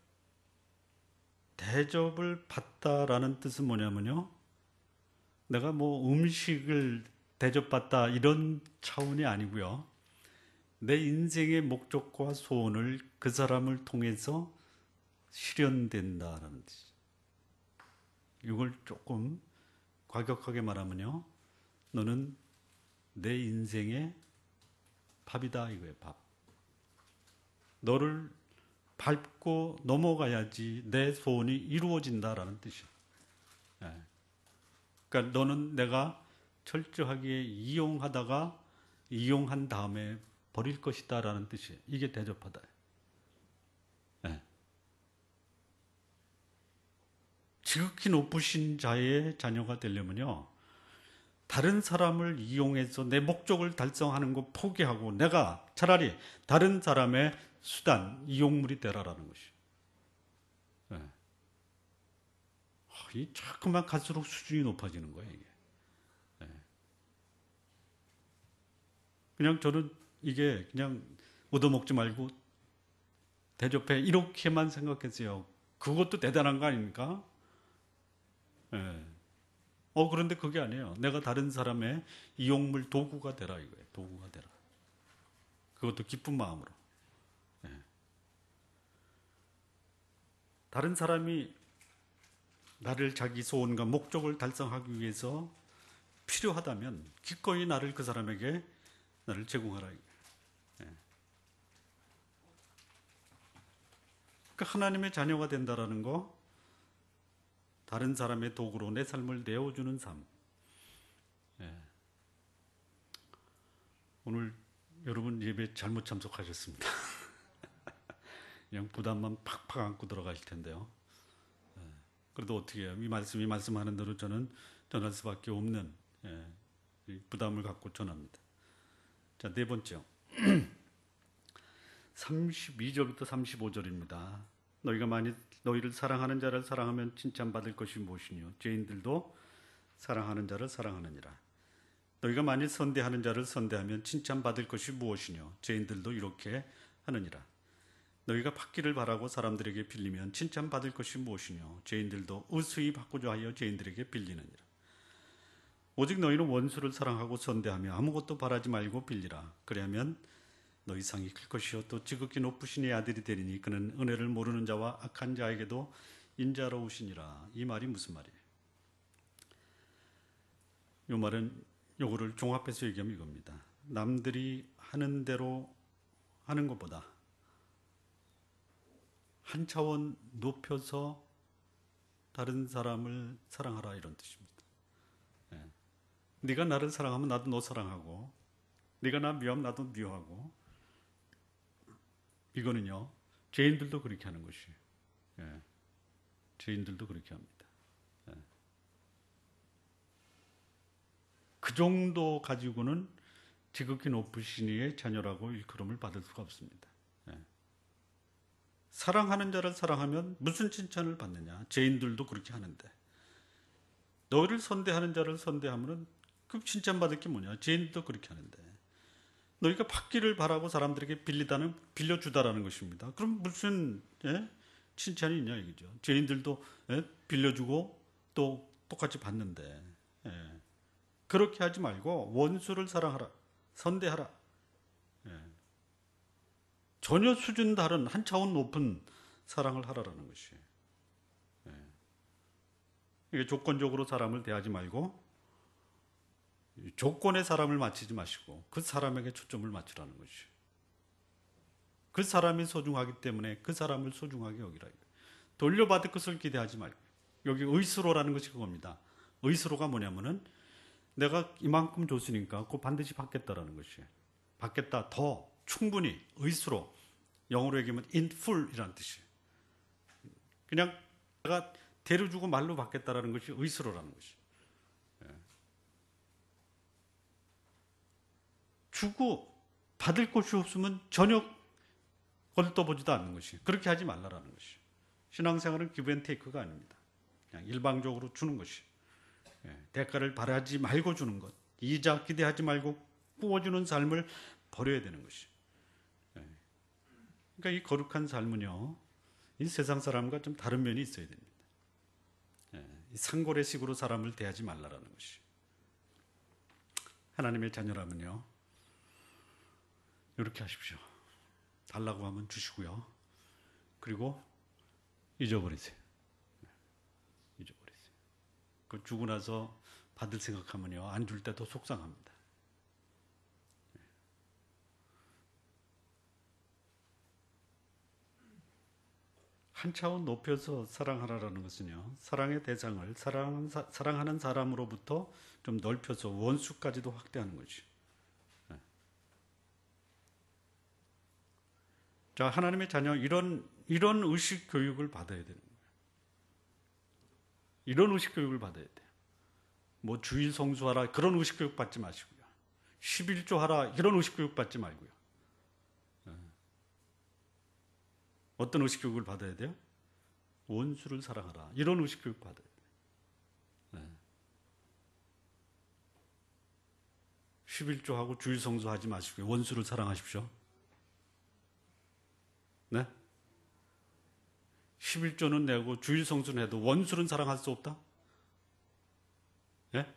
대접을 받다라는 뜻은 뭐냐면요, 내가 뭐 음식을 대접받다 이런 차원이 아니고요, 내 인생의 목적과 소원을 그 사람을 통해서 실현된다라는 뜻이죠. 이걸 조금 과격하게 말하면요, 너는 내 인생의 밥이다 이거예요. 밥. 너를 밟고 넘어가야지 내 소원이 이루어진다라는 뜻이에요. 그러니까 너는 내가 철저하게 이용한 다음에 버릴 것이다 라는 뜻이에요. 이게 대접하다. 지극히 높으신 자의 자녀가 되려면요, 다른 사람을 이용해서 내 목적을 달성하는 거 포기하고 내가 차라리 다른 사람의 수단, 이용물이 되라라는 것이에요. 이 자꾸만 갈수록 수준이 높아지는 거예요, 이게. 그냥 저는 이게 그냥 얻어먹지 말고 대접해, 이렇게만 생각했어요. 그것도 대단한 거 아닙니까? 그런데 그게 아니에요. 내가 다른 사람의 이용물, 도구가 되라 이거예요. 도구가 되라. 그것도 기쁜 마음으로. 다른 사람이 나를 자기 소원과 목적을 달성하기 위해서 필요하다면 기꺼이 나를 그 사람에게 나를 제공하라. 그러니까 하나님의 자녀가 된다라는 거, 다른 사람의 도구로 내 삶을 내어주는 삶. 오늘 여러분 예배 잘못 참석하셨습니다. 그냥 부담만 팍팍 안고 들어가실 텐데요. 그래도 어떻게 해요? 이 말씀하는 대로 저는 전할 수밖에 없는 부담을 갖고 전합니다. 자, 네 번째요. 32절부터 35절입니다. 너희가 만일 너희를 사랑하는 자를 사랑하면 칭찬받을 것이 무엇이뇨? 죄인들도 사랑하는 자를 사랑하느니라. 너희가 만일 선대하는 자를 선대하면 칭찬받을 것이 무엇이뇨? 죄인들도 이렇게 하느니라. 너희가 받기를 바라고 사람들에게 빌리면 칭찬받을 것이 무엇이뇨? 죄인들도 의수히 받고자 하여 죄인들에게 빌리느니라. 오직 너희는 원수를 사랑하고 선대하며 아무것도 바라지 말고 빌리라. 그리하면 너희 상이 클 것이요 또 지극히 높으신 이의 아들이 되리니 그는 은혜를 모르는 자와 악한 자에게도 인자로우시니라. 이 말이 무슨 말이에요? 이 말은 요거를 종합해서 얘기하면 이겁니다. 남들이 하는 대로 하는 것보다 한 차원 높여서 다른 사람을 사랑하라, 이런 뜻입니다. 네가 나를 사랑하면 나도 너 사랑하고, 네가 나 미워하면 나도 미워하고. 이거는요, 죄인들도 그렇게 하는 것이에요. 죄인들도 그렇게 합니다. 그 정도 가지고는 지극히 높으신 이의 자녀라고 일컬음을 받을 수가 없습니다. 사랑하는 자를 사랑하면 무슨 칭찬을 받느냐? 죄인들도 그렇게 하는데. 너희를 선대하는 자를 선대하면 그 칭찬받을 게 뭐냐? 죄인들도 그렇게 하는데. 너희가 받기를 바라고 사람들에게 빌려주다라는 것입니다. 그럼 무슨 칭찬이 있냐 이거죠. 죄인들도 빌려주고 또 똑같이 받는데. 그렇게 하지 말고 원수를 사랑하라. 선대하라. 전혀 수준 다른 한 차원 높은 사랑을 하라라는 것이에요. 이게 조건적으로 사람을 대하지 말고 조건에 사람을 맞추지 마시고 그 사람에게 초점을 맞추라는 것이죠. 그 사람이 소중하기 때문에 그 사람을 소중하게 여기라. 돌려받을 것을 기대하지 말고. 여기 의수로라는 것이 그겁니다. 의수로가 뭐냐면은 내가 이만큼 줬으니까 그거 반드시 받겠다라는 것이에요. 받겠다, 더 충분히 의수로. 영어로 얘기하면 in full이라는 뜻이에요. 그냥 내가 대로 주고 말로 받겠다라는 것이 의수로라는 것이에요. 주고 받을 것이 없으면 전혀 거들떠보지도 않는 것이에요. 그렇게 하지 말라라는 것이에요. 신앙생활은 기브앤테이크가 아닙니다. 그냥 일방적으로 주는 것이에요. 대가를 바라지 말고 주는 것. 이자 기대하지 말고 꾸어주는 삶을 버려야 되는 것이에요. 그러니까 이 거룩한 삶은요, 이 세상 사람과 좀 다른 면이 있어야 됩니다. 이 상고래식으로 사람을 대하지 말라라는 것이에요. 하나님의 자녀라면요, 이렇게 하십시오. 달라고 하면 주시고요. 그리고 잊어버리세요. 잊어버리세요. 그 주고 나서 받을 생각하면요, 안 줄 때도 속상합니다. 한 차원 높여서 사랑하라라는 것은요, 사랑의 대상을 사랑하는 사람으로부터 좀 넓혀서 원수까지도 확대하는 거죠. 자, 하나님의 자녀, 이런 의식 교육을 받아야 되는 거예요. 이런 의식 교육을 받아야 돼요. 뭐 주일 성수하라 그런 의식 교육 받지 마시고요. 11조 하라 이런 의식 교육 받지 말고요. 어떤 의식 교육을 받아야 돼요? 원수를 사랑하라 이런 의식 교육 받아야 돼요. 11조 하고 주일 성수하지 마시고요. 원수를 사랑하십시오. 네? 11조는 내고 주일 성수는 해도 원수는 사랑할 수 없다? 예?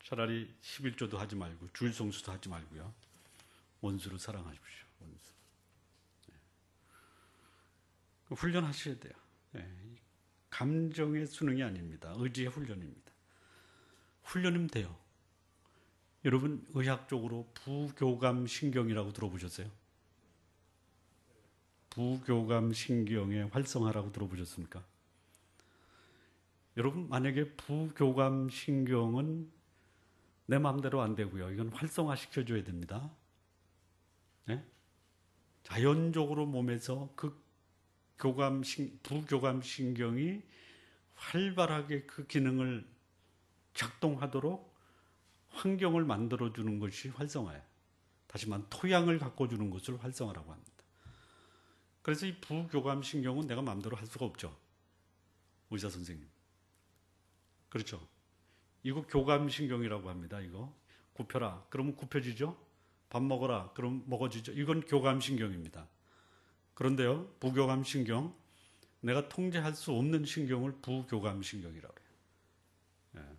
차라리 11조도 하지 말고 주일 성수도 하지 말고요. 원수를 사랑하십시오. 원수. 훈련하셔야 돼요. 감정의 수능이 아닙니다. 의지의 훈련입니다. 훈련이면 돼요. 여러분 의학적으로 부교감 신경이라고 들어보셨어요? 부교감 신경의 활성화라고 들어보셨습니까? 여러분 만약에 부교감 신경은 내 마음대로 안 되고요. 이건 활성화 시켜줘야 됩니다. 네? 자연적으로 몸에서 그 부교감 신경이 활발하게 그 기능을 작동하도록 환경을 만들어주는 것이 활성화예요. 다시 말하면 토양을 가꿔주는 것을 활성화라고 합니다. 그래서 이 부교감 신경은 내가 마음대로 할 수가 없죠. 의사 선생님. 그렇죠. 이거 교감 신경이라고 합니다. 이거 굽혀라. 그러면 굽혀지죠. 밥 먹어라. 그럼 먹어지죠. 이건 교감 신경입니다. 그런데요, 부교감 신경, 내가 통제할 수 없는 신경을 부교감 신경이라고 해요.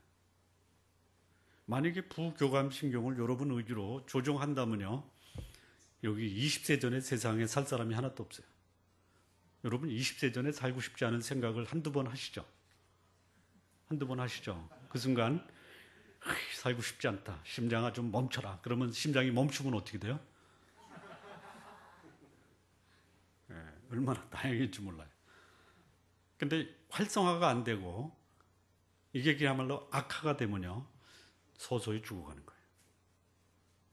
만약에 부교감 신경을 여러분 의지로 조정한다면요, 여기 20세 전에 세상에 살 사람이 하나도 없어요. 여러분 20세 전에 살고 싶지 않은 생각을 한두 번 하시죠. 한두 번 하시죠. 그 순간 살고 싶지 않다. 심장아 좀 멈춰라. 그러면 심장이 멈추면 어떻게 돼요? 얼마나 다행인지 몰라요. 근데 활성화가 안 되고 이게 그야말로 악화가 되면요, 서서히 죽어가는 거예요.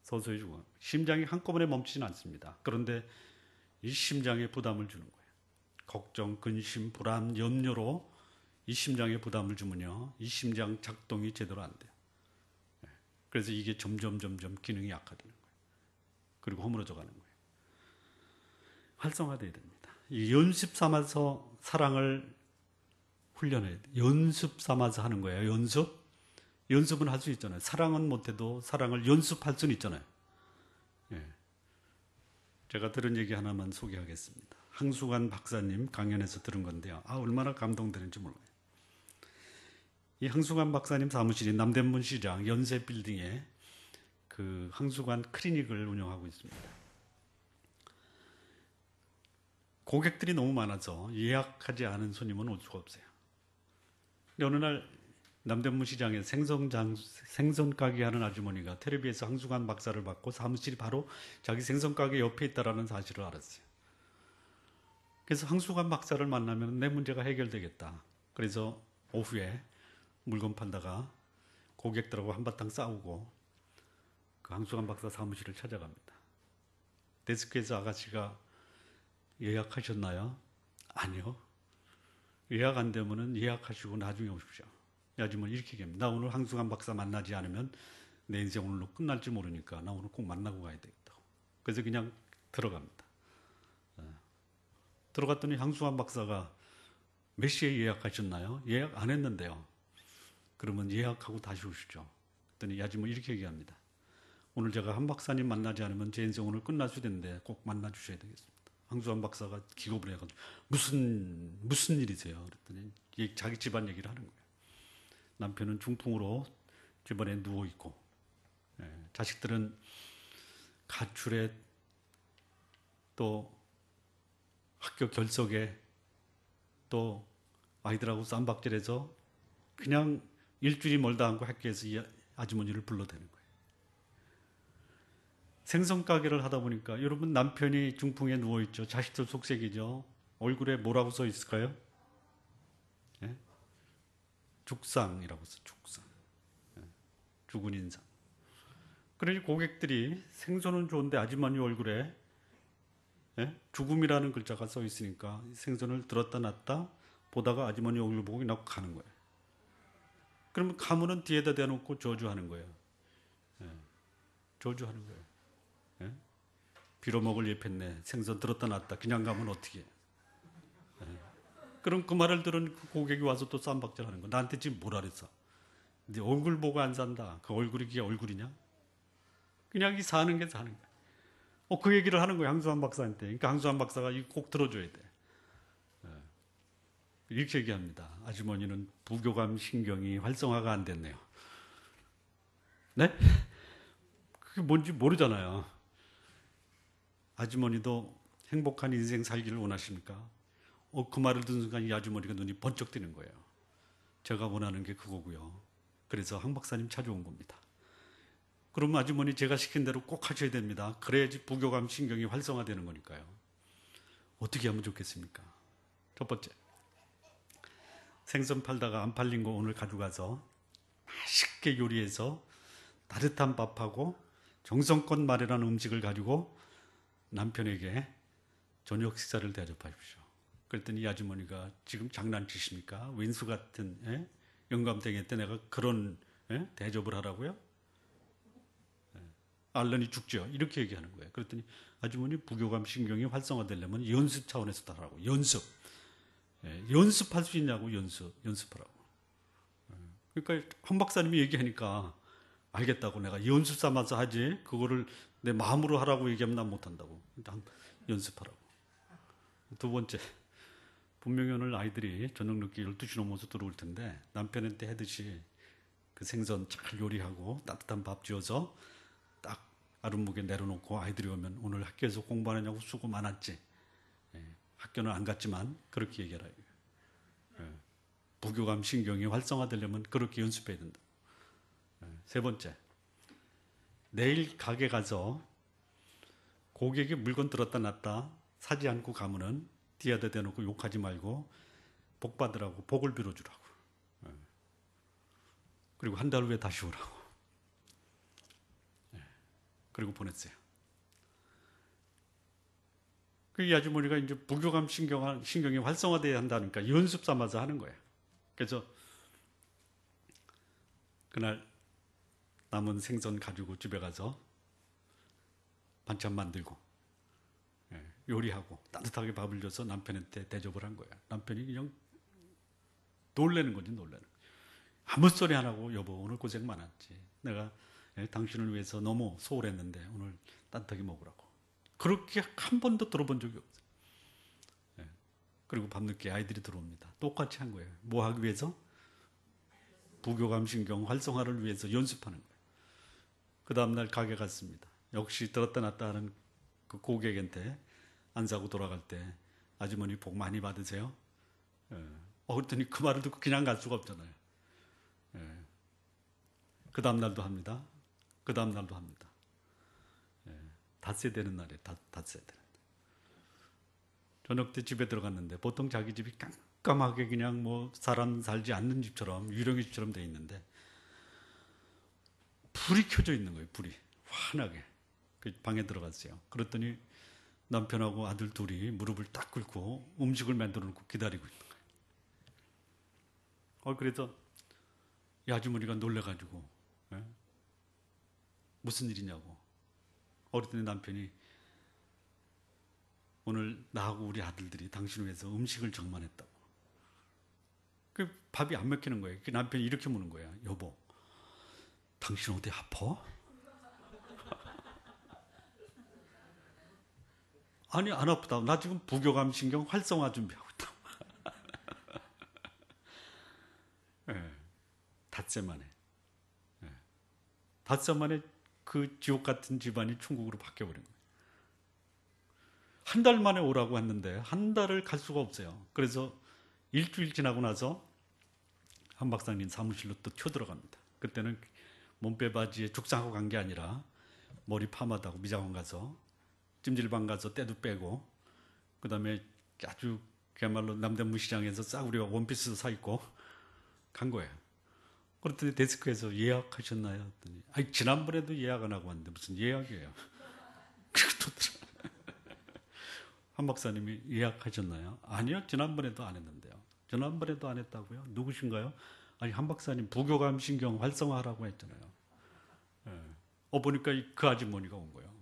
서서히 죽어가는 거예요. 심장이 한꺼번에 멈추지는 않습니다. 그런데 이 심장에 부담을 주는 거예요. 걱정, 근심, 불안, 염려로 이 심장에 부담을 주면요, 이 심장 작동이 제대로 안 돼요. 그래서 이게 점점 기능이 약화되는 거예요. 그리고 허물어져 가는 거예요. 활성화돼야 됩니다. 이 연습 삼아서 사랑을 훈련해야 돼요. 연습 삼아서 하는 거예요. 연습은 할 수 있잖아요. 사랑은 못해도 사랑을 연습할 수는 있잖아요. 제가 들은 얘기 하나만 소개하겠습니다. 항수관 박사님 강연에서 들은 건데요. 얼마나 감동되는지 몰라요. 이 항수관 박사님 사무실이 남대문 시장 연세 빌딩에 그 항수관 클리닉을 운영하고 있습니다. 고객들이 너무 많아서 예약하지 않은 손님은 올 수가 없어요. 근데 어느 날 남대문 시장에 생선 가게 하는 아주머니가 텔레비에서 황수관 박사를 받고 사무실이 바로 자기 생선 가게 옆에 있다라는 사실을 알았어요. 그래서 황수관 박사를 만나면 내 문제가 해결되겠다. 그래서 오후에 물건 팔다가 고객들하고 한바탕 싸우고 그 황수관 박사 사무실을 찾아갑니다. 데스크에서 아가씨가 예약하셨나요? 아니요. 예약 안 되면은 예약하시고 나중에 오십시오. 이 아주머니 이렇게 얘기합니다. 나 오늘 황수관 박사 만나지 않으면 내 인생 오늘로 끝날지 모르니까 나 오늘 꼭 만나고 가야 되겠다고. 그래서 그냥 들어갑니다. 들어갔더니 황수관 박사가 몇 시에 예약하셨나요? 예약 안 했는데요. 그러면 예약하고 다시 오시죠. 그랬더니 이 아주머니 이렇게 얘기합니다. 오늘 제가 한 박사님 만나지 않으면 제 인생 오늘 끝날 수 있는데 꼭 만나 주셔야 되겠습니다. 황수관 박사가 기겁을 해가지고 무슨 일이세요? 그랬더니 자기 집안 얘기를 하는 거예요. 남편은 중풍으로 집안에 누워 있고, 자식들은 가출에 또 학교 결석에 또 아이들하고 쌈박질해서 그냥 일주일이 멀다 않고 학교에서 이 아주머니를 불러대는 거예요. 생선 가게를 하다 보니까 여러분 남편이 중풍에 누워있죠. 자식들 속색이죠. 얼굴에 뭐라고 써 있을까요? 예? 죽상이라고 써. 죽상. 예? 죽은 인상. 그러니 고객들이 생선은 좋은데 아주머니 얼굴에 죽음이라는 글자가 써 있으니까 생선을 들었다 놨다 보다가 아주머니 얼굴 보고 그냥 가는 거예요. 그러면 가문은 뒤에다 대놓고 저주하는 거예요. 저주하는 거예요. 빌어먹을 예했네. 생선 들었다 놨다. 그냥 가면 어떻게 해? 그럼 그 말을 들은 그 고객이 와서 또 쌈박질하는 거야. 나한테 지금 뭐라 그랬어? 네 얼굴 보고 안 산다. 그 얼굴이 그게 얼굴이냐? 그냥 이 사는 게 사는 거야. 그 얘기를 하는 거예요. 황수환 박사한테. 그러니까 황수환 박사가 이거 꼭 들어줘야 돼. 이렇게 얘기합니다. 아주머니는 부교감 신경이 활성화가 안 됐네요. 네? 그게 뭔지 모르잖아요. 아주머니도 행복한 인생 살기를 원하십니까? 그 말을 듣는 순간 이 아주머니가 눈이 번쩍 뜨는 거예요. 제가 원하는 게 그거고요. 그래서 황 박사님 찾아온 겁니다. 그럼 아주머니 제가 시킨 대로 꼭 하셔야 됩니다. 그래야지 부교감 신경이 활성화되는 거니까요. 어떻게 하면 좋겠습니까? 첫 번째, 생선 팔다가 안 팔린 거 오늘 가져가서 맛있게 요리해서 따뜻한 밥하고 정성껏 마련한 음식을 가지고 남편에게 저녁 식사를 대접하십시오. 그랬더니 이 아주머니가 지금 장난치십니까? 왼수 같은 영감탱이 때 내가 그런 대접을 하라고요? 알러니 죽죠. 이렇게 얘기하는 거예요. 그랬더니 아주머니 부교감 신경이 활성화되려면 연습 차원에서 하라고. 연습. 연습할 수 있냐고. 연습하라고. 그러니까 황 박사님이 얘기하니까 알겠다고. 내가 연습 삼아서 하지 그거를 내 마음으로 하라고 얘기하면 난 못한다고. 일단 연습하라고. 두 번째, 분명히 오늘 아이들이 저녁 늦게 12시 넘어서 들어올 텐데 남편한테 하듯이 그 생선 잘 요리하고 따뜻한 밥 지어서 딱 아랫목에 내려놓고 아이들이 오면 오늘 학교에서 공부 안 하냐고 수고 많았지. 학교는 안 갔지만 그렇게 얘기하라. 부교감 신경이 활성화되려면 그렇게 연습해야 된다. 세 번째, 내일 가게 가서 고객이 물건 들었다 놨다 사지 않고 가면은 뒤에다 대놓고 욕하지 말고 복 받으라고, 복을 빌어주라고. 그리고 한 달 후에 다시 오라고. 그리고 보냈어요. 이 아주머니가 이제 부교감 신경이 활성화돼야 한다니까 연습 삼아서 하는 거예요. 그래서 그날 남은 생선 가지고 집에 가서 반찬 만들고 요리하고 따뜻하게 밥을 줘서 남편한테 대접을 한 거예요. 남편이 그냥 놀래는 거지, 놀래는. 아무 소리 안 하고 여보 오늘 고생 많았지. 내가 당신을 위해서 너무 소홀했는데 오늘 따뜻하게 먹으라고. 그렇게 한 번도 들어본 적이 없어요. 그리고 밤늦게 아이들이 들어옵니다. 똑같이 한 거예요. 뭐 하기 위해서? 부교감 신경 활성화를 위해서 연습하는 거예요. 그 다음날 가게 갔습니다. 역시 들었다 놨다 하는 그 고객한테 안 사고 돌아갈 때 아주머니 복 많이 받으세요. 그랬더니 그 말을 듣고 그냥 갈 수가 없잖아요. 그 다음 날도 합니다. 그 다음 날도 합니다. 닷새 되는 날에 닷새 되는 날. 저녁 때 집에 들어갔는데 보통 자기 집이 깜깜하게 그냥 뭐 사람 살지 않는 집처럼 유령의 집처럼 돼 있는데 불이 켜져 있는 거예요. 불이 환하게 그 방에 들어갔어요. 그랬더니 남편하고 아들 둘이 무릎을 딱 꿇고 음식을 만들어 놓고 기다리고 있는 거예요. 그래서 이 아주머니가 놀래가지고 무슨 일이냐고. 그랬더니 남편이 오늘 나하고 우리 아들들이 당신을 위해서 음식을 정만했다고. 그 밥이 안 먹히는 거예요. 그 남편이 이렇게 묻는 거야. 여보, 당신 어디 아파? 아니 안 아프다. 나 지금 부교감 신경 활성화 준비하고 있다. 닷새 만에. 닷새 만에 그 지옥 같은 집안이 천국으로 바뀌어버린 거예요. 한 달 만에 오라고 했는데 한 달을 갈 수가 없어요. 그래서 일주일 지나고 나서 한 박사님 사무실로 또 튀어들어갑니다. 그때는 몸빼 바지에 죽상하고 간 게 아니라 머리 파마다고 미장원 가서 찜질방 가서 때도 빼고 그 다음에 아주 그야말로 남대문 시장에서 싸구려 원피스 사 입고 간 거예요. 그랬더니 데스크에서 예약하셨나요? 했더니 아니 지난번에도 예약 안 하고 왔는데 무슨 예약이에요. 한 박사님이 예약하셨나요? 아니요, 지난번에도 안 했는데요. 지난번에도 안 했다고요? 누구신가요? 아니 한 박사님 부교감 신경 활성화하라고 했잖아요. 보니까 그 아주머니가 온 거예요.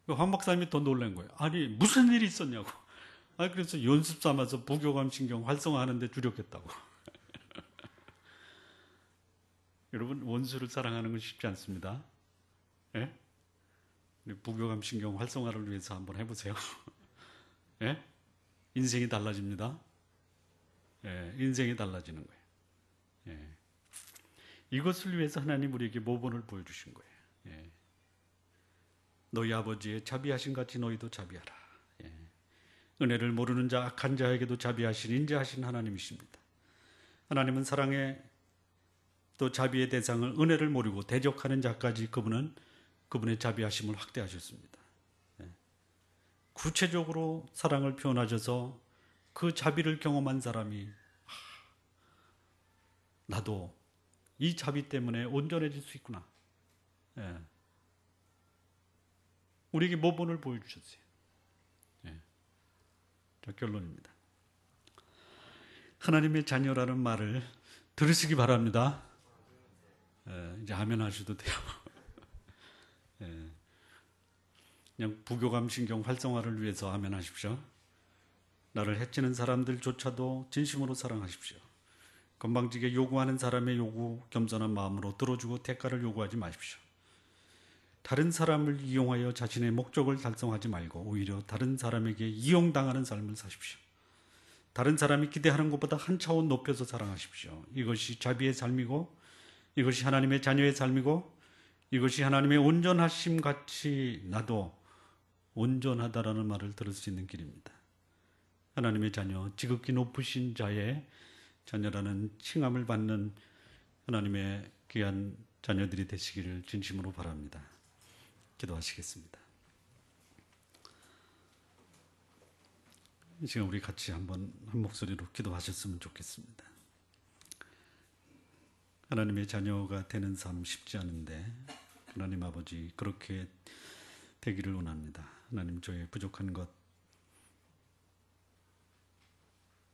한 박사님이 더 놀란 거예요. 아니 무슨 일이 있었냐고. 그래서 연습 삼아서 부교감 신경 활성화하는데 주력했다고. 여러분 원수를 사랑하는 건 쉽지 않습니다. 부교감 신경 활성화를 위해서 한번 해보세요. 인생이 달라집니다. 인생이 달라지는 거예요. 이것을 위해서 하나님 우리에게 모본을 보여주신 거예요. 너희 아버지의 자비하신 같이 너희도 자비하라. 은혜를 모르는 자 악한 자에게도 자비하신 인자하신 하나님이십니다. 하나님은 사랑의 또 자비의 대상을 은혜를 모르고 대적하는 자까지 그분의 자비하심을 확대하셨습니다. 구체적으로 사랑을 표현하셔서 그 자비를 경험한 사람이 나도 이 자비 때문에 온전해질 수 있구나. 우리에게 모본을 보여주셨어요. 자, 결론입니다. 하나님의 자녀라는 말을 들으시기 바랍니다. 이제 아멘 하셔도 돼요. 그냥 부교감 신경 활성화를 위해서 아멘 하십시오. 나를 해치는 사람들조차도 진심으로 사랑하십시오. 건방지게 요구하는 사람의 요구 겸손한 마음으로 들어주고 대가를 요구하지 마십시오. 다른 사람을 이용하여 자신의 목적을 달성하지 말고 오히려 다른 사람에게 이용당하는 삶을 사십시오. 다른 사람이 기대하는 것보다 한 차원 높여서 사랑하십시오. 이것이 자비의 삶이고 이것이 하나님의 자녀의 삶이고 이것이 하나님의 온전하심 같이 나도 온전하다라는 말을 들을 수 있는 길입니다. 하나님의 자녀, 지극히 높으신 자의 자녀라는 칭함을 받는 하나님의 귀한 자녀들이 되시기를 진심으로 바랍니다. 기도하시겠습니다. 이 시간 우리 같이 한번 한 목소리로 기도하셨으면 좋겠습니다. 하나님의 자녀가 되는 삶 쉽지 않은데 하나님 아버지 그렇게 되기를 원합니다. 하나님 저의 부족한 것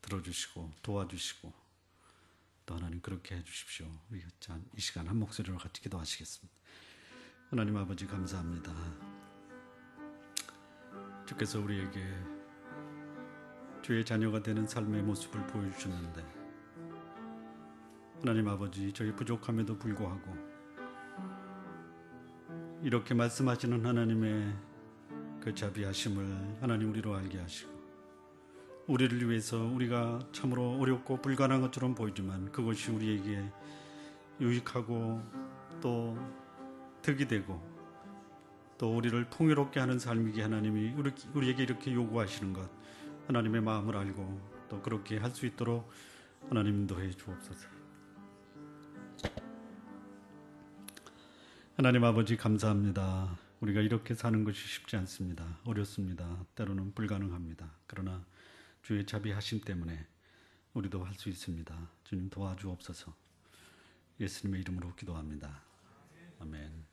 들어주시고 도와주시고 또 하나님 그렇게 해주십시오. 우리 이 시간 한 목소리로 같이 기도하시겠습니다. 하나님 아버지 감사합니다. 주께서 우리에게 주의 자녀가 되는 삶의 모습을 보여주셨는데 하나님 아버지 저희 부족함에도 불구하고 이렇게 말씀하시는 하나님의 그 자비하심을 하나님 우리로 알게 하시고 우리를 위해서 우리가 참으로 어렵고 불가능한 것처럼 보이지만 그것이 우리에게 유익하고 또 득이 되고 또 우리를 풍요롭게 하는 삶이기에 하나님이 우리에게 이렇게 요구하시는 것 하나님의 마음을 알고 또 그렇게 할 수 있도록 하나님 인도해 주옵소서. 하나님 아버지 감사합니다. 우리가 이렇게 사는 것이 쉽지 않습니다. 어렵습니다. 때로는 불가능합니다. 그러나 주의 자비하심 때문에 우리도 할 수 있습니다. 주님 도와주옵소서. 예수님의 이름으로 기도합니다. 아멘.